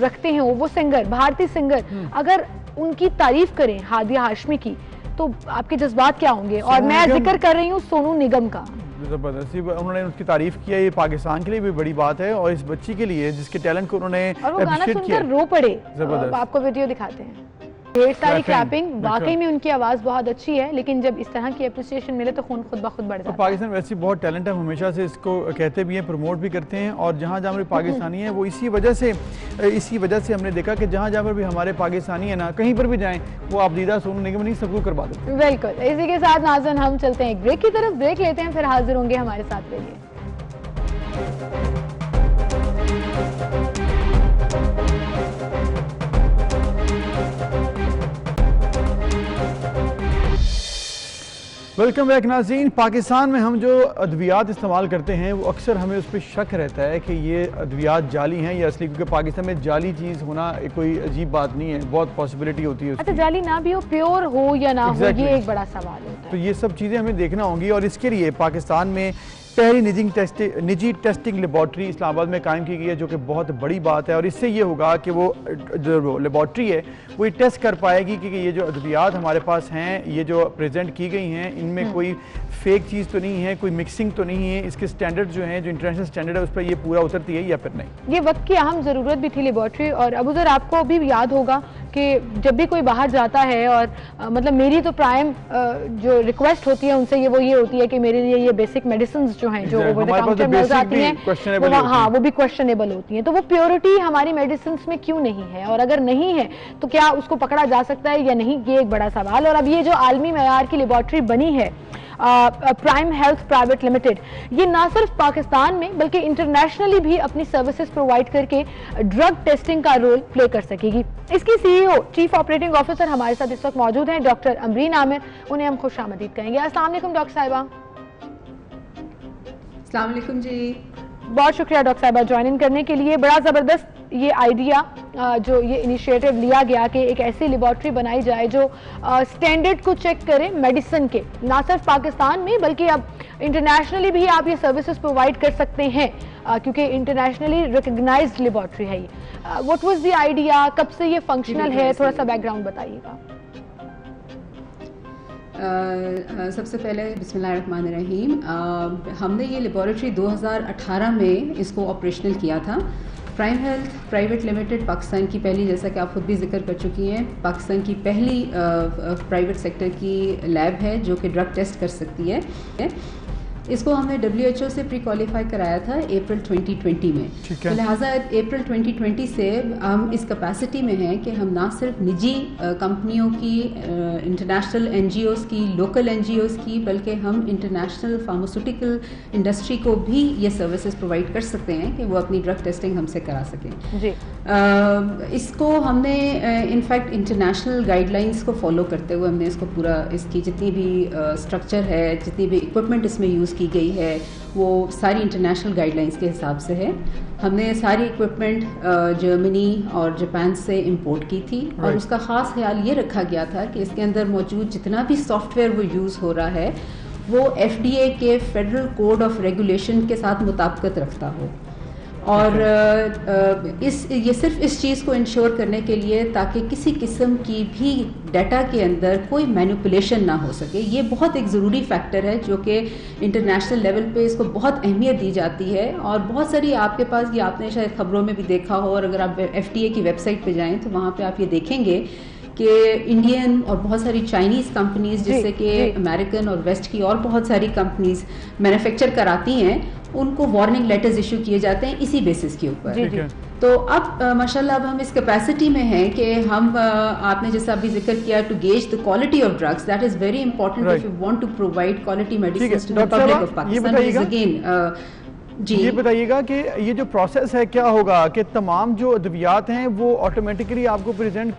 रखते हैं वो सिंगर, भारतीय सिंगर, अगर उनकी तारीफ करें हादिया हाशमी की तो आपके जज्बात क्या होंगे। और मैं जिक्र कर रही हूँ सोनू निगम का। जबरदस्ती उन्होंने उसकी तारीफ किया, ये पाकिस्तान के लिए भी बड़ी बात है और इस बच्ची के लिए जिसके टैलेंट को उन्होंने एप्रिशिएट किया। रो पड़े। आपको वीडियो दिखाते हैं। ढेर सारी क्लैपिंग, वाकई में उनकी आवाज़ बहुत अच्छी है, लेकिन जब इस तरह की एप्रिसिएशन मिले तो खून खुद ब खुद बढ़ जाता है। पाकिस्तान वैसे बहुत टैलेंट है, हम हमेशा से इसको कहते भी हैं, प्रमोट भी करते हैं, और जहाँ जहाँ हमारे पाकिस्तानी हैं वो इसी वजह से हमने देखा कि जहाँ जहाँ पर भी हमारे पाकिस्तानी है ना, कहीं पर भी जाएँ वो आप दीदा सोनू निगम नहीं सबको करवा देते हैं। बिल्कुल, इसी के साथ नाज़रीन हम चलते हैं एक ब्रेक की तरफ, ब्रेक लेते हैं, फिर हाजिर होंगे हमारे साथ के लिए। वेलकम बैक नाज़रीन। पाकिस्तान में हम जो अद्वियात इस्तेमाल करते हैं वो अक्सर हमें उस पर शक रहता है कि ये अद्वियात जाली हैं या असली, क्योंकि पाकिस्तान में जाली चीज़ होना कोई अजीब बात नहीं है, बहुत पॉसिबिलिटी होती है। अच्छा, जाली ना भी हो, प्योर हो या ना हो, ये एक बड़ा सवाल होता है। तो ये सब चीज़ें हमें देखना होंगी और इसके लिए पाकिस्तान में पहली निजी टेस्टिंग लेबॉर्ट्री इस्लामाबाद में कायम की गई है, जो कि बहुत बड़ी बात है। और इससे ये होगा कि वो जो लेबॉर्ट्री है वो ये टेस्ट कर पाएगी कि ये जो अद्वियात हमारे पास हैं, ये जो प्रेजेंट की गई हैं, इनमें कोई फेक चीज़ तो नहीं है, कोई मिक्सिंग तो नहीं है, इसके स्टैंडर्ड जो हैं, जो इंटरनेशनल स्टैंडर्ड है उस पर ये पूरा उतरती है या फिर नहीं। ये वक्त की अहम ज़रूरत भी थी लेबॉर्ट्री। और अबूज़र, आपको भी याद होगा कि जब भी कोई बाहर जाता है और मतलब मेरी तो प्राइम जो रिक्वेस्ट होती है उनसे ये होती है कि मेरे लिए ये बेसिक मेडिसिन जो हैं जो ओवर द काउंटर मिल जाती हैं वो भी क्वेश्चनेबल होती हैं। तो वो प्योरिटी हमारी मेडिसिन में क्यों नहीं है, और अगर नहीं है तो क्या उसको पकड़ा जा सकता है या नहीं, ये एक बड़ा सवाल। और अब ये जो आलमी मेयार की लेबॉर्ट्री बनी है, प्राइम हेल्थ प्राइवेट लिमिटेड, ये ना सिर्फ पाकिस्तान में बल्कि इंटरनेशनली भी अपनी सर्विसेज प्रोवाइड करके ड्रग टेस्टिंग का रोल प्ले कर सकेगी। इसकी सीईओ चीफ ऑपरेटिंग ऑफिसर हमारे साथ इस वक्त मौजूद हैं, डॉक्टर अमरीन आमिर। उन्हें हम खुशामदीद कहेंगे। अस्सलाम वालेकुम डॉक्टर साहिबा। अस्सलाम वालेकुम जी। बहुत शुक्रिया डॉक्टर साहिबा ज्वाइन इन करने के लिए। बड़ा ज़बरदस्त ये आइडिया जो ये इनिशिएटिव लिया गया कि एक ऐसी लेबॉर्ट्री बनाई जाए जो स्टैंडर्ड को चेक करे मेडिसिन के, ना सिर्फ पाकिस्तान में बल्कि अब इंटरनेशनली भी आप ये सर्विसेज प्रोवाइड कर सकते हैं क्योंकि इंटरनेशनली रिकग्नाइज्ड लेबॉर्ट्री है ये। व्हाट वाज द आइडिया, कब से ये फंक्शनल है, थोड़ा सा बैकग्राउंड बताइएगा। सबसे पहले बिस्मिल्लाहिर्रहमानिर्रहीम, हमने ये लेबॉरेटरी 2018 में इसको ऑपरेशनल किया था। Prime health private limited Pakistan की पहली, जैसा कि आप खुद भी जिक्र कर चुकी हैं, पाकिस्तान की पहली प्राइवेट सेक्टर की लैब है जो कि ड्रग टेस्ट कर सकती है। इसको हमने WHO से प्री क्वालिफाई कराया था अप्रैल 2020 में, तो लिहाजा अप्रैल 2020 से हम इस कैपेसिटी में हैं कि हम ना सिर्फ निजी कंपनियों की, इंटरनेशनल NGOs की, लोकल NGOs की, बल्कि हम इंटरनेशनल फार्मास्यूटिकल इंडस्ट्री को भी ये सर्विसेज प्रोवाइड कर सकते हैं कि वो अपनी ड्रग टेस्टिंग हमसे करा सकें जी। इसको हमने इनफैक्ट इंटरनेशनल गाइडलाइंस को फॉलो करते हुए हमने इसको पूरा, इसकी जितनी भी स्ट्रक्चर है, जितनी भी इक्विपमेंट इसमें यूज़ की गई है, वो सारी इंटरनेशनल गाइडलाइंस के हिसाब से है। हमने सारी इक्विपमेंट जर्मनी और जापान से इंपोर्ट की थी और उसका ख़ास ख्याल ये रखा गया था कि इसके अंदर मौजूद जितना भी सॉफ्टवेयर वो यूज़ हो रहा है वो FDA के फेडरल कोड ऑफ रेगुलेशन के साथ मुताबिकत रखता हो। और ये सिर्फ इस चीज़ को इंश्योर करने के लिए ताकि किसी किस्म की भी डाटा के अंदर कोई मैनिपुलेशन ना हो सके। ये बहुत एक ज़रूरी फैक्टर है जो कि इंटरनेशनल लेवल पे इसको बहुत अहमियत दी जाती है। और बहुत सारी आपके पास, ये आपने शायद ख़बरों में भी देखा हो, और अगर आप FDA की वेबसाइट पे जाएं तो वहाँ पे आप ये देखेंगे कि इंडियन और बहुत सारी चाइनीज़ कंपनीज, जिससे कि अमेरिकन और वेस्ट की और बहुत सारी कंपनीज मैन्युफैक्चर कराती हैं, उनको वार्निंग लेटर्स इशू किए जाते हैं इसी बेसिस के ऊपर। तो अब माशाल्लाह अब हम इस कैपेसिटी में हैं कि हम, आपने जैसा अभी जिक्र किया, to gauge the quality of drugs, that is very important if you want to provide quality medicine to the public of Pakistan. Is again जी, ये बताइएगा कि ये जो प्रोसेस है क्या होगा कि तमाम जो अद्वियात हैं वो ऑटोमेटिकली आपको प्रेजेंट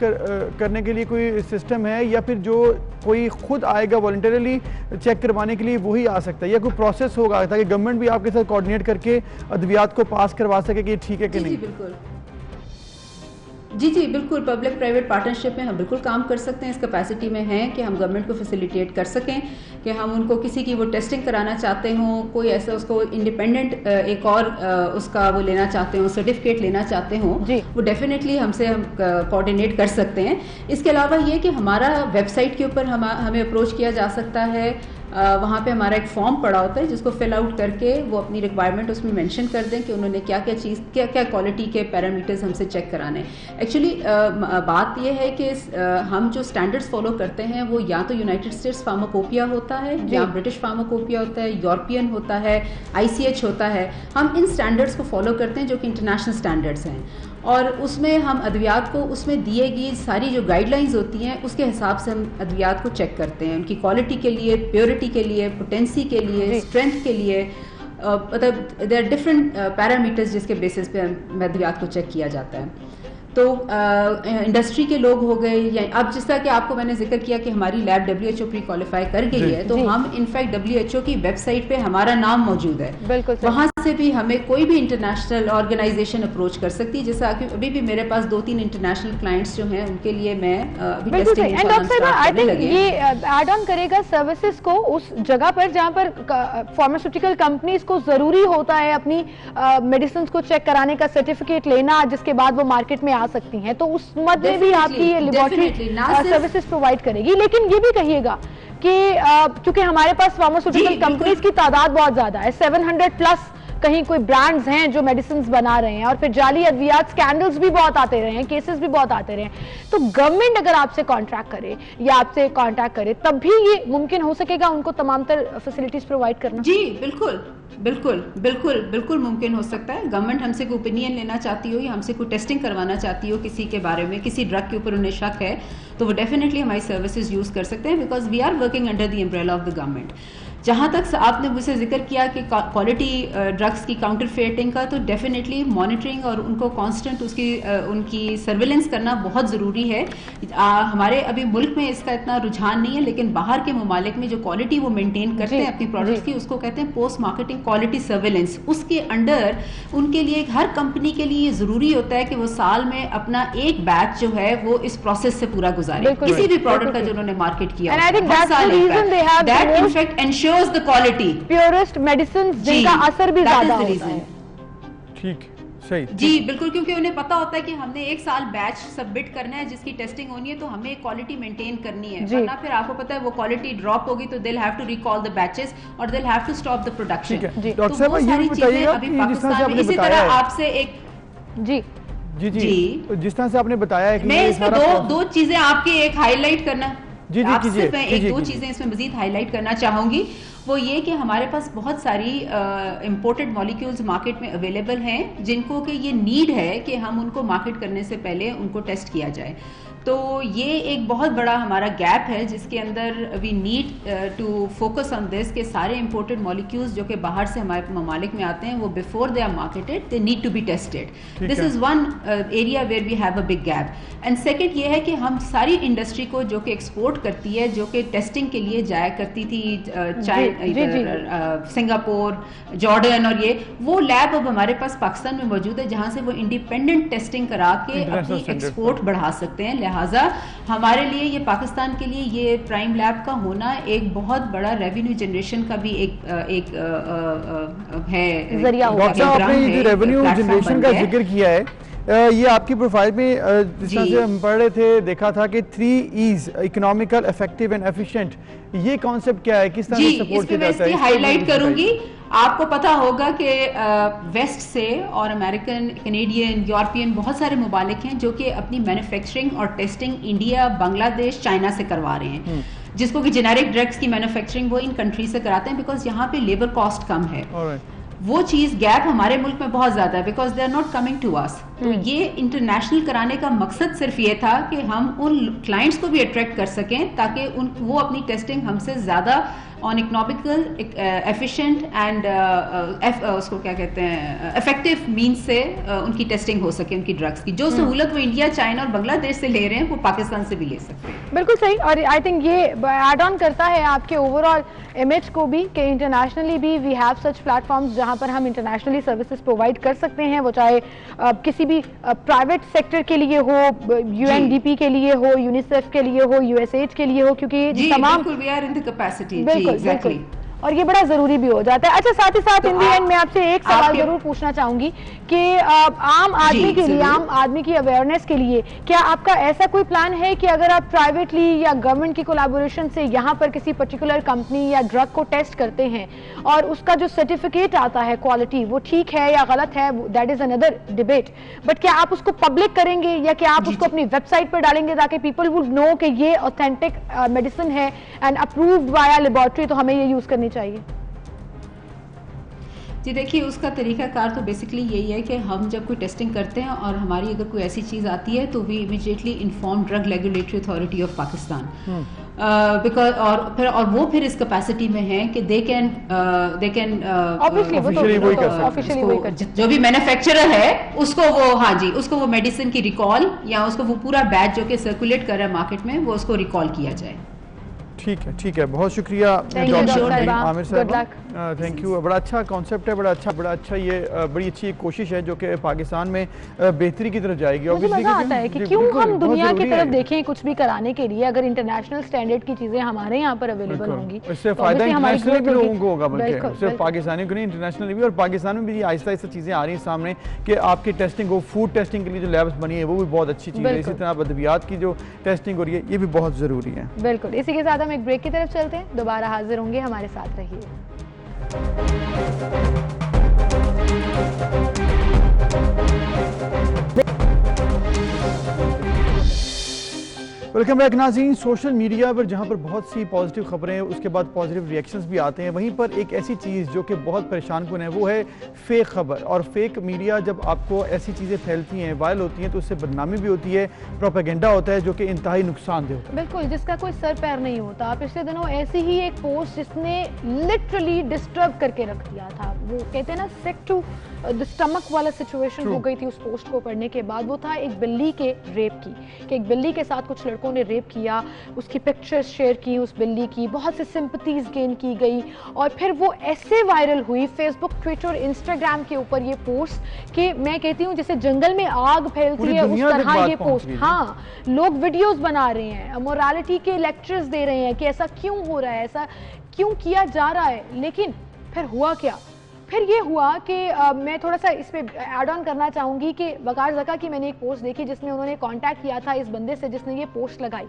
करने के लिए कोई सिस्टम है, या फिर जो कोई खुद आएगा वॉलंटरली चेक करवाने के लिए वही आ सकता है, या कोई प्रोसेस होगा ताकि गवर्नमेंट भी आपके साथ कोऑर्डिनेट करके अद्वियात को पास करवा सके कि ठीक है कि नहीं? बिल्कुल जी, बिल्कुल। पब्लिक प्राइवेट पार्टनरशिप में हम बिल्कुल काम कर सकते हैं, इस कैपेसिटी में हैं कि हम गवर्नमेंट को फैसिलिटेट कर सकें कि हम उनको किसी की वो टेस्टिंग कराना चाहते हों, कोई ऐसा उसको इंडिपेंडेंट एक और उसका वो लेना चाहते हों, सर्टिफिकेट लेना चाहते हों, वो डेफिनेटली हमसे हम कोऑर्डिनेट कर सकते हैं। इसके अलावा ये कि हमारा वेबसाइट के ऊपर हमें अप्रोच किया जा सकता है। वहाँ पे हमारा एक फॉर्म पड़ा होता है जिसको फिल आउट करके वो अपनी रिक्वायरमेंट उसमें मेंशन कर दें कि उन्होंने क्या क्या क्वालिटी के पैरामीटर्स हमसे चेक कराने। एक्चुअली बात ये है कि हम जो स्टैंडर्ड्स फॉलो करते हैं वो या तो यूनाइटेड स्टेट्स फार्माकोपिया होता है, या ब्रिटिश फार्माकोपिया होता है, यूरोपियन होता है, ICH होता है। हम इन स्टैंडर्ड्स को फॉलो करते हैं जो कि इंटरनेशनल स्टैंडर्ड्स हैं, और उसमें हम अद्वियात को, उसमें दिए गई सारी जो गाइडलाइंस होती हैं उसके हिसाब से हम अद्वियात को चेक करते हैं, उनकी क्वालिटी के लिए, प्योरिटी के लिए, पोटेंसी के लिए, स्ट्रेंथ के लिए, मतलब देयर आर डिफरेंट पैरामीटर्स जिसके बेसिस पे अद्वियात को चेक किया जाता है। तो इंडस्ट्री के लोग हो गए, या अब जिस तरह कि आपको मैंने जिक्र किया कि हमारी लैब WHO प्री क्वालिफाई कर गई है, तो हम इनफैक्ट WHO की वेबसाइट पे हमारा नाम मौजूद है, वहाँ से भी हमें कोई भी इंटरनेशनल ऑर्गेनाइजेशन अप्रोच कर सकती है। जैसा कि अभी भी मेरे पास 2-3 इंटरनेशनल क्लाइंट्स जो हैं उनके लिए मैं अभी टेस्टिंग करने लगे। ये ऐड ऑन करेगा सर्विसेज को उस जगह पर जहाँ पर फार्मास्यूटिकल कंपनीज को जरूरी होता है अपनी मेडिसिन को चेक कराने का सर्टिफिकेट लेना, जिसके बाद वो मार्केट में सकती हैं, तो उस मद में भी आपकी ये लेबोरेटरी सर्विसेज प्रोवाइड करेगी। लेकिन ये भी कहिएगा कि चूंकि हमारे पास फार्मास्यूटिकल कंपनीज की तादाद बहुत ज्यादा है, 700 प्लस कहीं कोई ब्रांड्स हैं जो मेडिसिन बना रहे हैं, और फिर जाली अद्वियात स्कैंडल्स भी बहुत आते रहे हैं, केसेस भी बहुत आते रहे हैं, तो गवर्नमेंट अगर आपसे कॉन्ट्रैक्ट करे या आपसे कॉन्टैक्ट करे तब भी ये मुमकिन हो सकेगा उनको तमाम तरह फैसिलिटीज प्रोवाइड करना? जी बिल्कुल बिल्कुल बिल्कुल बिल्कुल मुमकिन हो सकता है। गवर्नमेंट हमसे कोई ओपिनियन लेना चाहती हो या हमसे कोई टेस्टिंग करवाना चाहती हो किसी के बारे में, किसी ड्रग के ऊपर उन्हें शक है, तो वो डेफिनेटली हमारी सर्विसेज यूज कर सकते हैं, because we are working under the umbrella of the government. जहाँ तक आपने मुझसे जिक्र किया कि क्वालिटी ड्रग्स की काउंटरफेटिंग का, तो डेफिनेटली मॉनिटरिंग और उनको कांस्टेंट उनकी सर्विलेंस करना बहुत ज़रूरी है। हमारे अभी मुल्क में इसका इतना रुझान नहीं है, लेकिन बाहर के ममालिक में जो क्वालिटी वो मेंटेन करते हैं अपनी प्रोडक्ट्स की, उसको कहते हैं पोस्ट मार्केटिंग क्वालिटी सर्विलेंस। उसके अंडर उनके लिए, हर कंपनी के लिए ज़रूरी होता है कि वो साल में अपना एक बैच जो है वो इस प्रोसेस से पूरा गुजारे, किसी भी प्रोडक्ट का जो उन्होंने मार्केट किया। That in fact ensures the quality, purest medicine जिनका असर भी ज्यादा होता है। ठीक, सही जी बिल्कुल, क्योंकि उन्हें पता होता है कि हमने एक साल बैच सबमिट करना है जिसकी टेस्टिंग होनी है, तो हमें क्वालिटी मेंटेन करनी है, वरना फिर आपको पता है वो क्वालिटी ड्रॉप होगी तो they have to recall the batches और they have to stop the production. Doctor साहब ये भी बताइएगा अभी पाकिस्तान में इसी तरह आपसे एक जी जी जी तो जिस तरह से आपने बताया है कि मैं इसमें दो चीजें आपकी एक हाईलाइट करना, जी कीजिए, मैं एक दो चीजें इसमें मजीद हाईलाइट करना चाहूंगी। वो ये कि हमारे पास बहुत सारी इंपोर्टेड मॉलिक्यूल्स मार्केट में अवेलेबल हैं जिनको कि ये नीड है कि हम उनको मार्केट करने से पहले उनको टेस्ट किया जाए। तो ये एक बहुत बड़ा हमारा गैप है जिसके अंदर we need to focus on this कि सारे इंपोर्टेड मॉलिक्यूल्स जो कि बाहर से हमारे ममालिक में आते हैं वो before they are marketed they need to be tested. This is one area where we have a big gap. And second ये है कि हम सारी इंडस्ट्री को जो कि एक्सपोर्ट करती है, जो कि टेस्टिंग के लिए जाया करती थी सिंगापुर, जॉर्डन, और ये वो लैब अब हमारे पास पाकिस्तान में मौजूद है जहाँ से वो इंडिपेंडेंट टेस्टिंग करा के अपनी एक्सपोर्ट बढ़ा सकते हैं। लिहाजा हमारे लिए ये, पाकिस्तान के लिए ये प्राइम लैब का होना एक बहुत बड़ा रेवेन्यू जनरेशन का भी एक है जरिया होगा। डॉक्टर साहब आपने ये रेवेन्यू जनरेशन का जिक्र किया है, ये आपकी प्रोफाइल में जिस तरह से हम पढ़ रहे थे देखा था कि 3 E's, economical, effective and efficient, ये कॉन्सेप्ट क्या है, किस तरह से सपोर्ट किया जाता है? मैं हाईलाइट करूंगी। आपको पता होगा कि वेस्ट से और अमेरिकन, कैनेडियन, यूरोपियन बहुत सारे ममालिक हैं जो कि अपनी मैन्युफैक्चरिंग और टेस्टिंग इंडिया, बांग्लादेश, चाइना से करवा रहे हैं, जिसको कि जेनेरिक ड्रग्स की मैन्युफैक्चरिंग वो इन कंट्री से कराते हैं बिकॉज यहाँ पे लेबर कॉस्ट कम है। वो चीज गैप हमारे मुल्क में बहुत ज्यादा है because they are not coming to us. तो ये इंटरनेशनल कराने का मकसद सिर्फ ये था कि हम उन क्लाइंट्स को भी अट्रैक्ट कर सकें ताकि वो अपनी टेस्टिंग हमसे ज्यादा ऑन इकोनॉमिकल, एफिशिएंट एंड उसको क्या कहते हैं, इफेक्टिव मीन्स से उनकी टेस्टिंग हो सके उनकी ड्रग्स की। जो सहूलत वो इंडिया, चाइना और बांग्लादेश से ले रहे हैं वो पाकिस्तान से भी ले सकते हैं। बिल्कुल सही। और आई थिंक ये एड ऑन करता है आपके ओवरऑल इमेज को भी कि इंटरनेशनली भी वी हैव सच प्लेटफॉर्म्स जहां पर हम इंटरनेशनली सर्विसेज प्रोवाइड कर सकते हैं, वो चाहे किसी भी प्राइवेट सेक्टर के लिए हो, UNDP के लिए हो, यूनिसेफ के लिए हो, USAID के लिए हो, क्योंकि तमाम we are in the capacity. बिल्कुल, और ये बड़ा जरूरी भी हो जाता है। अच्छा, साथ ही साथ इन दी एंड मैं आपसे एक सवाल जरूर पूछना चाहूंगी कि आम आदमी के लिए, आम आदमी की अवेयरनेस के लिए क्या आपका ऐसा कोई प्लान है कि अगर आप प्राइवेटली या गवर्नमेंट की कोलैबोरेशन से यहाँ पर किसी पर्टिकुलर कंपनी या ड्रग को टेस्ट करते हैं और उसका जो सर्टिफिकेट आता है क्वालिटी वो ठीक है या गलत है, that is another debate, but क्या आप उसको पब्लिक करेंगे या क्या आप उसको अपनी वेबसाइट पर डालेंगे ताकि पीपल वुड नो कि ये ऑथेंटिक मेडिसिन है एंड अप्रूव्ड बाय लेबोरेटरी, तो हमें ये यूज करनी चाहिए? जी देखिए, उसका तरीकाकार तो बेसिकली यही है कि हम जब कोई टेस्टिंग करते हैं और हमारी अगर कोई ऐसी चीज़ आती है तो we immediately inform drug regulatory authority of Pakistan, because और वो फिर इस कैपेसिटी में है कि दे कैन जो भी मैन्युफैक्चरर है उसको वो, हाँ जी, उसको वो मेडिसिन की रिकॉल या उसको वो पूरा बैच जो कि सर्कुलेट कर रहा है मार्केट में वो उसको रिकॉल किया जाए। ठीक है, बहुत शुक्रिया आमिर साहब, थैंक यू। बड़ा अच्छा कॉन्सेप्ट है, बड़ा अच्छा ये बड़ी अच्छी कोशिश है जो कि पाकिस्तान में बेहतरी की तरफ जाएगी। मुझे मजा आता है कि क्यों हम दुनिया की तरफ देखें कुछ भी कराने के लिए, अगर इंटरनेशनल स्टैंडर्ड की चीजें हमारे यहाँ पर अवेलेबल होंगी इससे फायदा इंटरनेशनल भी लोगों को होगा, बल्कि सिर्फ पाकिस्तानियों को नहीं, इंटरनेशनल भी। और पाकिस्तान में भी आहिस्ता आहिस्ता चीजें आ रही हैं सामने कि आपकी टेस्टिंग हो, फूड टेस्टिंग के लिए जो लैब्स बनी है वो भी बहुत अच्छी चीज़ है। इसी तरह अद्वियात की जो टेस्टिंग हो रही है ये भी बहुत जरूरी है। बिल्कुल, इसी के साथ हम एक ब्रेक की तरफ चलते हैं, दोबारा हाजिर होंगे, हमारे साथ रहिए। वेलकम बैक नाज़रीन। सोशल मीडिया पर जहां पर बहुत सी पॉजिटिव खबरें, उसके बाद पॉजिटिव रिएक्शंस भी आते हैं, वहीं पर एक ऐसी चीज़ जो कि बहुत परेशान कुन है वो है फेक खबर। और फेक मीडिया जब आपको ऐसी चीज़ें फैलती हैं, वायरल होती हैं, तो उससे बदनामी भी होती है, प्रोपेगेंडा होता है जो कि इंतहाई नुकसानदेह होता है। बिल्कुल, जिसका कोई सर पैर नहीं होता। पिछले दिनों ऐसी ही एक पोस्ट जिसने लिटरली डिस्टर्ब करके रख दिया था, वो कहते हैं ना सिक टू द स्टमक वाला सिचुएशन हो गई थी उस पोस्ट को पढ़ने के बाद। वो था एक बिल्ली के रेप की, कि एक बिल्ली के साथ कुछ लड़कों ने रेप किया, उसकी पिक्चर्स शेयर की उस बिल्ली की, बहुत सी सिंपैथीज गेन की गई और फिर वो ऐसे वायरल हुई फेसबुक, ट्विटर और इंस्टाग्राम के ऊपर ये पोस्ट कि मैं कहती हूँ जैसे जंगल में आग फैलती है उस तरह ये पोस्ट। हाँ, लोग वीडियोस बना रहे हैं, मोरालिटी के लेक्चर्स दे रहे हैं कि ऐसा क्यों हो रहा है, ऐसा क्यों किया जा रहा है। लेकिन फिर हुआ क्या? फिर ये हुआ कि मैं थोड़ा सा इस पे ऐड ऑन करना चाहूँगी कि वकार ज़का की मैंने एक पोस्ट देखी जिसमें उन्होंने कांटेक्ट किया था इस बंदे से जिसने ये पोस्ट लगाई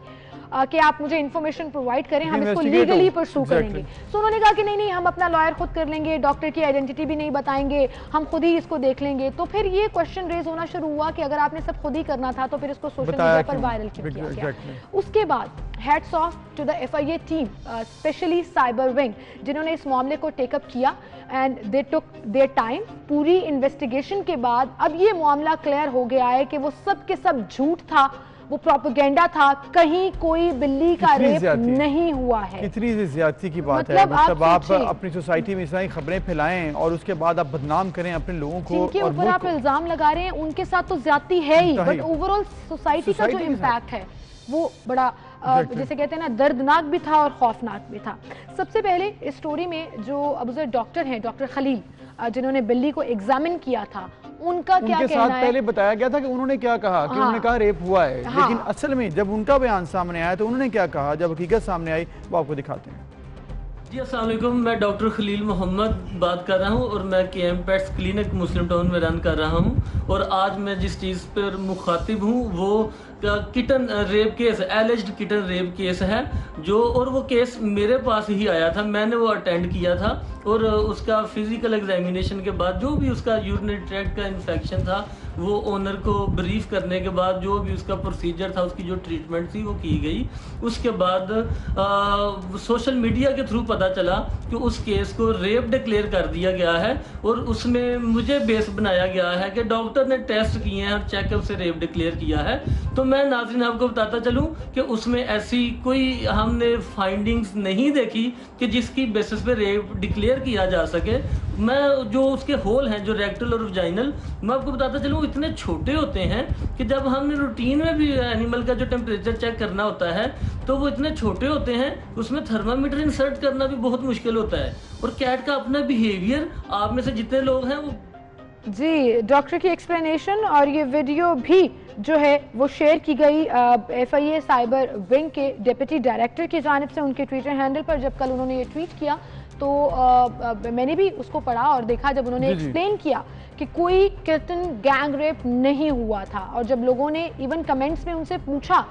कि आप मुझे इन्फॉर्मेशन प्रोवाइड करें, हम इसको लीगली परसू करेंगे। तो उन्होंने कहा कि नहीं, हम अपना लॉयर खुद कर लेंगे, डॉक्टर की आइडेंटिटी भी नहीं बताएंगे, हम खुद ही इसको देख लेंगे। तो फिर ये क्वेश्चन रेज होना शुरू हुआ कि अगर आपने सब खुद ही करना था तो फिर इसको सोशल मीडिया पर वायरल क्यों किया गया। उसके बाद hats off to the FIA team, specially cyber wing, जिन्होंने इस मामले को टेकअप किया and they took their time. पूरी इन्वेस्टिगेशन के बाद अब ये मामला क्लियर हो गया है कि वो सब के सब झूठ था, वो प्रोपेगेंडा था, कहीं कोई बिल्ली का रेप नहीं हुआ है। कितनी ज्यादती की बात है। मतलब आप अपनी सोसाइटी में इस तरह की खबरें फैलाएं और उसके बाद आप बदनाम करें अपने लोगों को, जिनके ऊपर आप इल्जाम लगा रहे हैं उनके साथ तो ज्यादती है ही, बट ओवरऑल सोसाइटी का जो इम्पैक्ट है वो बड़ा जैसे कहते हैं ना दर्दनाक भी था और खौफनाक भी था। सबसे पहले इस स्टोरी में जो अबूजर डॉक्टर हैं, डॉक्टर खलील, जिन्होंने बिल्ली को एग्जामिन किया था, उनका क्या कहना है? पहले बताया गया था कि उन्होंने क्या कहा कि उन्होंने कहा रेप हुआ है, लेकिन असल में जब उनका बयान सामने आया तो उन्होंने क्या कहा, जब हकीकत सामने आई वो आपको दिखाते हैं। जी अस्सलाम वालेकुम, मैं डॉक्टर खलील मोहम्मद बात कर रहा हूँ और मैं KM पेट्स क्लिनिक मुस्लिम टाउन में रन कर रहा हूँ। और आज मैं जिस चीज़ पर मुखातिब हूँ वो kitten rape case, एलिज्ड kitten rape case है जो, और वो केस मेरे पास ही आया था, मैंने वो अटेंड किया था और उसका फिजिकल एग्जामिनेशन के बाद जो भी उसका यूरिनरी ट्रैक्ट का इन्फेक्शन था वो ओनर को ब्रीफ करने के बाद जो भी उसका प्रोसीजर था, उसकी जो ट्रीटमेंट थी वो की गई। उसके बाद सोशल मीडिया के थ्रू पता चला कि उस केस को रेप डिक्लेयर कर दिया गया है और उसमें मुझे बेस बनाया गया है कि डॉक्टर ने टेस्ट किए हैं और चेकअप से रेप डिक्लेयर किया है। तो मैं नाज़रीन आपको बताता चलूं कि उसमें ऐसी कोई हमने फाइंडिंग्स नहीं देखी कि जिसकी बेसिस पे रेप डिक्लेयर किया जा सके। मैं जो उसके होल हैं, जो रेक्टल और वजाइनल, मैं आपको बताता चलूं इतने छोटे होते हैं कि जब हमने रूटीन में भी एनिमल का जो टेम्परेचर चेक करना होता है तो वो इतने छोटे होते हैं, उसमें थर्मामीटर इंसर्ट करना भी बहुत मुश्किल होता है। और कैट का अपना बिहेवियर, आप में से जितने लोग हैं वो जी, डॉक्टर की एक्सप्लेनेशन और ये वीडियो भी जो है वो शेयर की गई FIA साइबर विंग के डिप्टी डायरेक्टर की जानिब से उनके ट्विटर हैंडल पर। जब कल उन्होंने ये ट्वीट किया तो मैंने भी उसको पढ़ा और देखा जब उन्होंने एक्सप्लेन किया कि कोई किटन गैंग रेप नहीं हुआ था। और जब लोगों ने इवन कमेंट्स में उनसे पूछा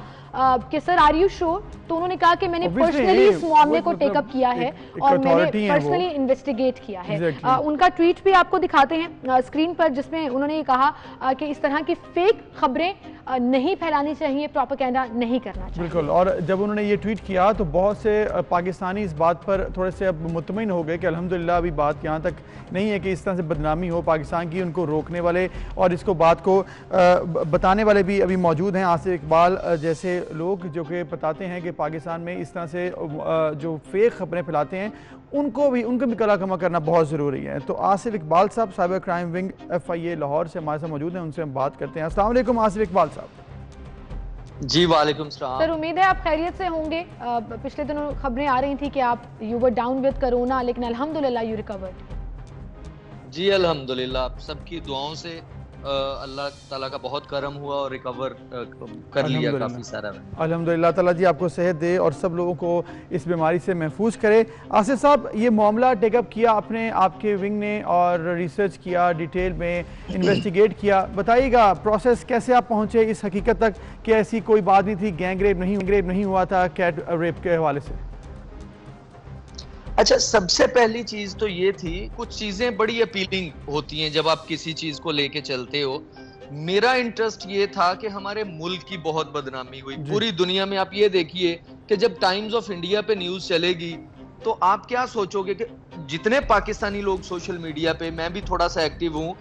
कि सर आर यू श्योर, तो उन्होंने कहा कि मैंने पर्सनली इस मामले को टेकअप किया है और मैंने पर्सनली इन्वेस्टिगेट किया है। उनका ट्वीट भी आपको दिखाते हैं स्क्रीन पर, जिसमें उन्होंने ये कहा कि इस तरह की फेक खबरें नहीं फैलानी चाहिए, प्रोपेगेंडा नहीं करना चाहिए। बिल्कुल। और जब उन्होंने ये ट्वीट किया तो बहुत से पाकिस्तानी इस बात पर थोड़े से अब मुतमईन हो गए कि अल्हम्दुलिल्लाह अभी बात यहाँ तक नहीं है कि इस तरह से बदनामी हो पाकिस्तान की। उनको रोकने वाले और इसको बात को बताने वाले भी अभी मौजूद हैं। आसिफ इकबाल जैसे लोग जो कि बताते हैं कि पाकिस्तान में इस तरह से जो फेक खबरें फैलाते हैं उनको भी कला कमा करना बहुत ज़रूरी है। तो आसिफ इकबाल साहब cyber crime wing FIA Lahore से हमारे साथ मौजूद हैं, उनसे हम बात करते हैं। अस्सलाम वालेकुम आसिफ इकबाल साहब। जी वालेकुम सलाम। सर, उम्मीद है आप खैरियत से होंगे। पिछले दिनों खबरें आ रही थी कि आप you were down with corona, लेकिन अल्हम्दुलिल्लाह यू रिकवर्ड। जी अल्हम्दुलिल्लाह, सबकी दुआओं से अल्लाह ताला का बहुत करम हुआ और रिकवर कर लिया काफ़ी सारा। अल्हम्दुलिल्लाह, ताला जी आपको सेहत दे और सब लोगों को इस बीमारी से महफूज करे। आसिफ साहब, ये मामला टेकअप किया अपने आपके विंग ने और रिसर्च किया, डिटेल में इन्वेस्टिगेट किया, बताइएगा प्रोसेस कैसे आप पहुँचे इस हकीकत तक कि ऐसी कोई बात नहीं थी, गैंग रेप नहीं हुआ था कैट रेप के हवाले से? अच्छा, सबसे पहली चीज तो ये थी, कुछ चीजें बड़ी अपीलिंग होती हैं जब आप किसी चीज को लेके चलते हो। मेरा इंटरेस्ट ये था कि हमारे मुल्क की बहुत बदनामी हुई पूरी दुनिया में। आप ये देखिए कि जब टाइम्स ऑफ इंडिया पे न्यूज चलेगी तो आप क्या सोचोगे कि जितने पाकिस्तानी लोग सोशल मीडिया पे, मैं भी थोड़ा सा एक्टिव हूं,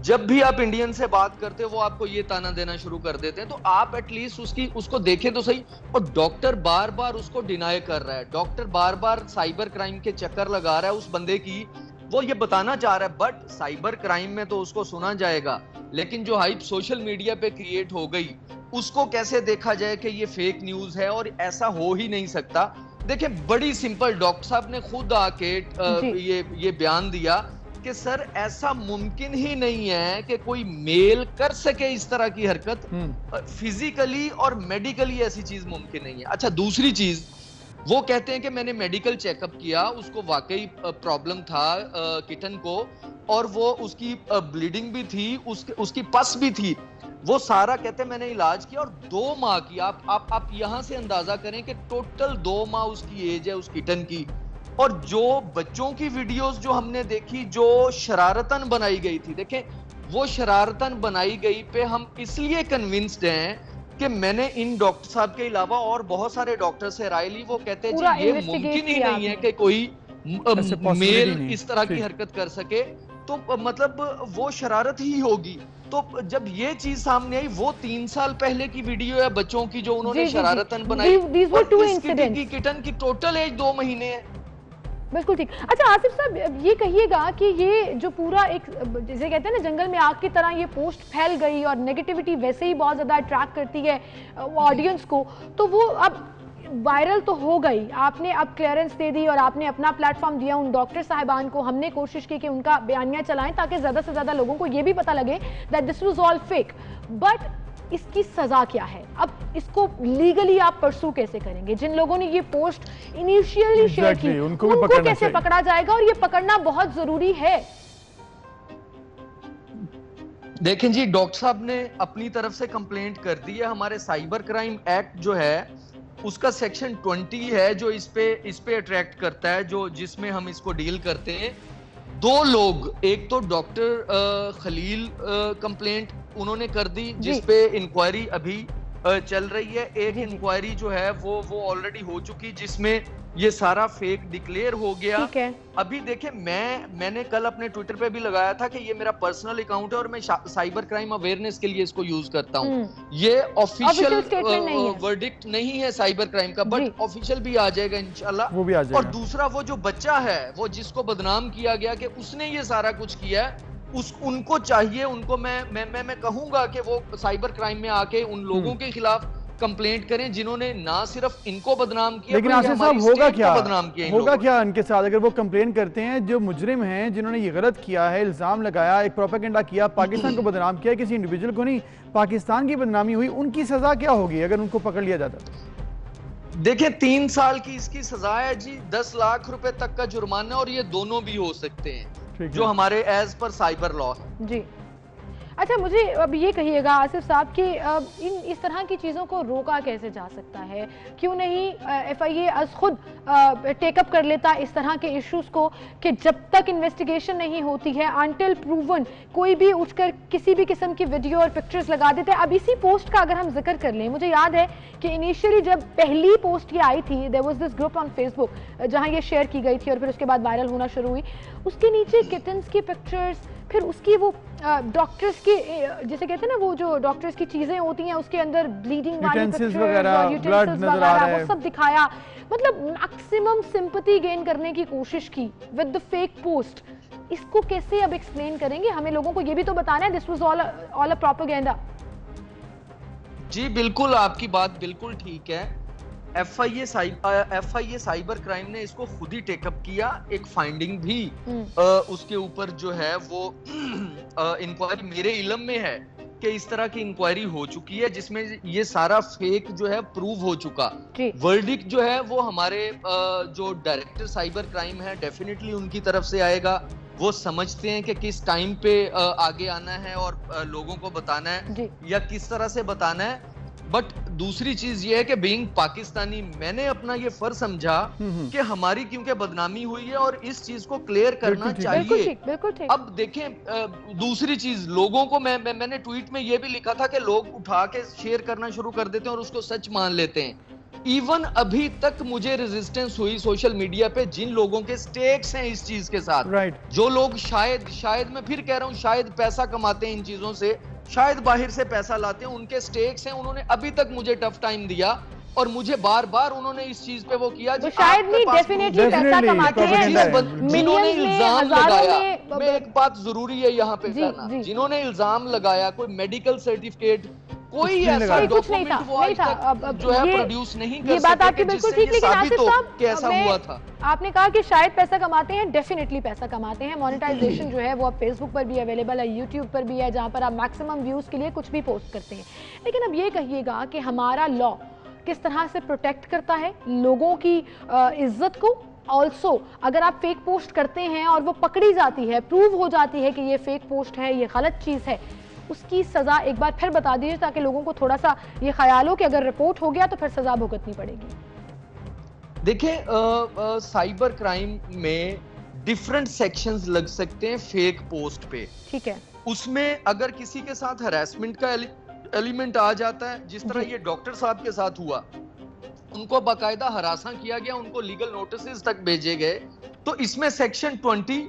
जब भी आप इंडियन से बात करते हो वो आपको ये ताना देना शुरू कर देते हैं। तो आप एटलीस्ट उसको देखें तो सही। और डॉक्टर बार बार उसको डिनाई कर रहा है, डॉक्टर बार बार साइबर क्राइम के चक्कर लगा रहा है उस बंदे की, वो ये बताना चाह रहा है। बट साइबर क्राइम में तो उसको सुना जाएगा, लेकिन जो हाइप सोशल मीडिया पे क्रिएट हो गई उसको कैसे देखा जाए कि ये फेक न्यूज है, और ऐसा हो ही नहीं सकता। देखिए बड़ी सिंपल, डॉक्टर साहब ने खुद आके ये बयान दिया कि सर ऐसा मुमकिन ही नहीं है कि कोई मेल कर सके इस तरह की हरकत, फिजिकली और मेडिकली ऐसी चीज मुमकिन नहीं है। अच्छा, दूसरी चीज, वो कहते हैं कि मैंने मेडिकल चेकअप किया, उसको वाकई प्रॉब्लम था किटन को, और वो उसकी ब्लीडिंग भी थी, उसकी पस भी थी, वो सारा कहते हैं मैंने इलाज किया। और 2 माह की आप यहां से अंदाजा करें कि टोटल 2 माह उसकी एज है उस किटन की। और जो बच्चों की वीडियोस जो हमने देखी जो शरारतन बनाई गई थी, देखें वो शरारतन बनाई गई पे हम इसलिए कन्विंस्ड हैं कि मैंने इन डॉक्टर साहब के अलावा और बहुत सारे डॉक्टर से राय ली। वो कहते हैं जी ये मुमकिन ही नहीं है कि कोई मेल इस तरह की हरकत कर सके, तो मतलब वो शरारत ही होगी। तो जब ये चीज सामने आई, वो 3 साल पहले की वीडियो है बच्चों की जो उन्होंने शरारतन बनाई, की किटन की टोटल एज 2 महीने है। बिल्कुल ठीक। अच्छा आसिफ साहब, ये कहिएगा कि ये जो पूरा एक जैसे कहते हैं ना जंगल में आग की तरह ये पोस्ट फैल गई और नेगेटिविटी वैसे ही बहुत ज्यादा अट्रैक्ट करती है ऑडियंस को, तो वो अब वायरल तो हो गई, आपने अब क्लियरेंस दे दी और आपने अपना प्लेटफॉर्म दिया उन डॉक्टर साहिबान को, हमने कोशिश की कि उनका बयानिया चलाएं ताकि ज्यादा से ज्यादा लोगों को ये भी पता लगे that this was all fake. But इसकी सजा क्या है? अब इसको लीगली आप परसू कैसे करेंगे? जिन लोगों ने ये पोस्ट इनिशियली शेयर की उनको कैसे पकड़ा जाएगा? और ये पकड़ना बहुत जरूरी है। देखें जी, डॉक्टर साहब ने अपनी तरफ से कंप्लेंट कर दी है। हमारे साइबर क्राइम एक्ट जो है उसका सेक्शन 20 है जो इस पे अट्रैक्ट करता है, जो जिसमें हम इसको डील करते हैं। 2 लोग, एक तो डॉक्टर खलील कंप्लेंट उन्होंने कर दी जिसपे इंक्वायरी अभी चल रही है। एक इंक्वायरी जो है वो ऑलरेडी हो चुकी जिसमें ये सारा फेक डिक्लेयर हो गया। अभी देखें, मैंने कल अपने ट्विटर पे भी लगाया था कि ये मेरा पर्सनल अकाउंट है और मैं साइबर क्राइम अवेयरनेस के लिए इसको यूज करता हूँ। ये ऑफिशियल वर्डिक्ट नहीं है साइबर क्राइम का, बट ऑफिशियल भी आ जाएगा इंशाल्लाह। और दूसरा, वो जो बच्चा है वो जिसको बदनाम किया गया कि उसने ये सारा कुछ किया है, उनको चाहिए, उनको मैं कहूंगा कि वो साइबर क्राइम में आके उन लोगों के खिलाफ कंप्लेंट करें जिन्होंने ना सिर्फ इनको बदनाम किया, लेकिन आसिफ साहब होगा क्या इनके साथ अगर वो कंप्लेंट करते हैं? जो मुजरिम हैं जिन्होंने ये गलत किया है, इल्जाम लगाया, एक प्रोपेगेंडा किया, पाकिस्तान को बदनाम किया, किसी इंडिविजुअल को नहीं, पाकिस्तान की बदनामी हुई, उनकी सजा क्या होगी अगर उनको पकड़ लिया जाता? देखिए 3 साल की इसकी सजा है जी, 10 लाख रुपए तक का जुर्माना, और ये दोनों भी हो सकते हैं जो हमारे एज पर साइबर लॉ है जी। अच्छा, मुझे अब ये कहिएगा आसिफ साहब कि इस तरह की चीज़ों को रोका कैसे जा सकता है? क्यों नहीं FIA खुद टेकअप कर लेता इस तरह के इश्यूज़ को कि जब तक इन्वेस्टिगेशन नहीं होती है, अनटिल प्रूवन, कोई भी उठकर किसी भी किस्म की वीडियो और पिक्चर्स लगा देते हैं। अब इसी पोस्ट का अगर हम जिक्र कर लें, मुझे याद है कि इनिशियली जब पहली पोस्ट ये आई थी, there was this group on Facebook जहाँ ये शेयर की गई थी और फिर उसके बाद वायरल होना शुरू हुई। उसके नीचे किटन्स की पिक्चर्स, फिर उसकी वो डॉक्टर्स की जैसे कहते हैं ना वो जो डॉक्टर्स की चीजें होती हैं उसके अंदर ब्लीडिंग वाली पिक्चर्स वगैरह, वो सब दिखाया। मतलब मैक्सिमम सिंपैथी गेन करने की कोशिश की विद द फेक पोस्ट। इसको कैसे अब एक्सप्लेन करेंगे? हमें लोगों को ये भी तो बताना है this was all a propaganda. जी बिल्कुल, आपकी बात बिल्कुल ठीक है। FIA साइबर क्राइम ने इसको खुद ही टेकअप किया, एक फाइंडिंग भी उसके ऊपर जो है वो इंक्वायरी मेरे इल्म में है कि इस तरह की इंक्वायरी हो चुकी है जिसमें ये सारा फेक जो है प्रूव हो चुका। वर्डिक्ट जो है वो हमारे जो डायरेक्टर साइबर क्राइम है डेफिनेटली उनकी तरफ से आएगा। वो समझते हैं कि किस टाइम पे आगे आना है और लोगों को बताना है या किस तरह से बताना है। बट दूसरी चीज ये है कि बीइंग पाकिस्तानी मैंने अपना ये फर्ज समझा कि हमारी क्योंकि बदनामी हुई है और इस चीज को क्लियर करना चाहिए। बिल्कुल ठीक। अब देखें दूसरी चीज, लोगों को मैंने ट्वीट में ये भी लिखा था कि लोग उठा के शेयर करना शुरू कर देते हैं और उसको सच मान लेते हैं। इवन अभी तक मुझे रेजिस्टेंस हुई सोशल मीडिया पे जिन लोगों के स्टेक्स हैं इस चीज के साथ, जो लोग शायद मैं फिर कह रहा हूं शायद पैसा कमाते हैं इन चीजों से, शायद बाहर से पैसा लाते हैं, उनके स्टेक्स हैं, उन्होंने अभी तक मुझे टफ टाइम दिया और मुझे बार बार उन्होंने इस चीज पे वो किया। तो शायद नहीं, डेफिनेटली पैसा कमाते हैं। जिन्होंने इल्जाम लगाया, मैं एक बात जरूरी है यहाँ पे कहना, जिन्होंने इल्जाम लगाया कोई मेडिकल सर्टिफिकेट कोई ऐसा कुछ नहीं था जो है प्रोड्यूस नहीं कर ये बात आपकी बिल्कुल ठीक, लेकिन आसिफ साहब कैसा हुआ था, आपने कहा कि शायद पैसा कमाते हैं, डेफिनेटली पैसा कमाते हैं। मोनेटाइजेशन जो है वो अब फेसबुक पर भी अवेलेबल है, यूट्यूब पर भी है, जहां पर आप मैक्सिमम व्यूज के लिए कुछ भी पोस्ट करते हैं। लेकिन अब ये कहिएगा कि हमारा लॉ किस तरह से प्रोटेक्ट करता है लोगों की इज्जत को। ऑल्सो अगर आप फेक पोस्ट करते हैं और वो पकड़ी जाती है, प्रूव हो जाती है कि ये फेक पोस्ट है, ये गलत चीज है, उसकी सजा एक बार फिर बता दीजिए ताकि लोगों को थोड़ा सा ये ख्याल हो कि अगर रिपोर्ट हो गया तो फिर सजा भुगतनी पड़ेगी। देखिए साइबर क्राइम में डिफरेंट सेक्शंस लग सकते हैं फेक पोस्ट पे, ठीक है। उसमें अगर किसी के साथ हरासमेंट का एलिमेंट आ जाता है, जिस तरह ये डॉक्टर साहब के साथ हुआ, उनको बाकायदा हरासा किया गया, उनको लीगल नोटिस तक भेजे गए, तो इसमें section 20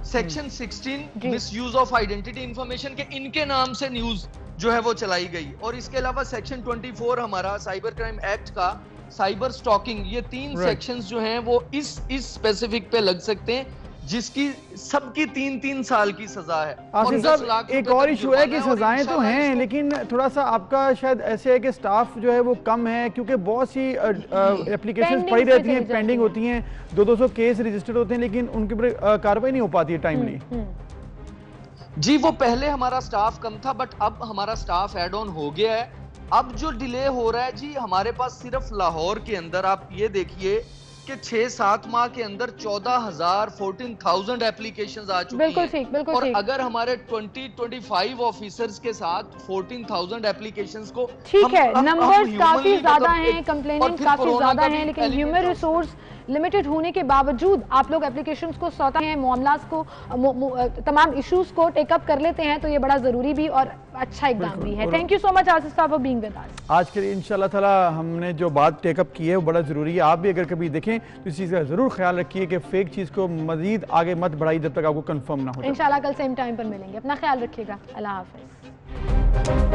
section 16 misuse of identity information के इनके नाम से न्यूज जो है वो चलाई गई, और इसके अलावा सेक्शन 24 हमारा साइबर क्राइम एक्ट का साइबर स्टॉकिंग, ये 3 सेक्शंस जो हैं वो इस स्पेसिफिक पे लग सकते हैं, जिसकी सबकी 3-3 साल की सजा है। आसिफ साहब एक और इशू है कि सजाएं तो हैं, लेकिन थोड़ा सा आपका शायद ऐसे है कि स्टाफ जो है वो कम है, क्योंकि बहुत सी एप्लीकेशंस पड़ी रहती हैं, पेंडिंग होती हैं, 200 केस रजिस्टर्ड होते हैं, लेकिन उनके ऊपर कार्रवाई नहीं हो पाती है टाइमली। जी वो पहले हमारा स्टाफ कम था, बट अब हमारा स्टाफ एड ऑन हो गया है। अब जो डिले हो रहा है जी, हमारे पास सिर्फ लाहौर के अंदर आप ये देखिए कि 6-7 माह के अंदर 14,000 एप्लीकेशंस आ चुकी हैं। और अगर हमारे 20-25 ऑफिसर्स के साथ 14,000 एप्लीकेशंस को, ठीक है, नंबर्स काफी ज्यादा हैं, कंप्लेनेंट काफी ज्यादा हैं, लेकिन ह्यूमन रिसोर्स लिमिटेड होने के बावजूद आप लोग एप्लीकेशंस को सौता हैं, मामलात को, तमाम इश्यूज को टेकअप कर लेते हैं, तो ये बड़ा जरूरी भी और अच्छा इकदाम भी है। Thank you so much Asif साहब फॉर बीइंग विद अस। आज के लिए इंशाल्लाह ताला हमने जो बात टेकअप की है वो बड़ा ज़रूरी है। आप भी अगर कभी देखें तो इस चीज़ का ज़रूर ख्याल रखिए कि फेक चीज़ को मजीद आगे मत बढ़ाइए जब तक आपको कंफर्म ना हो। इंशाल्लाह कल सेम टाइम पर मिलेंगे, अपना ख्याल रखिएगा, अल्लाह हाफिज़।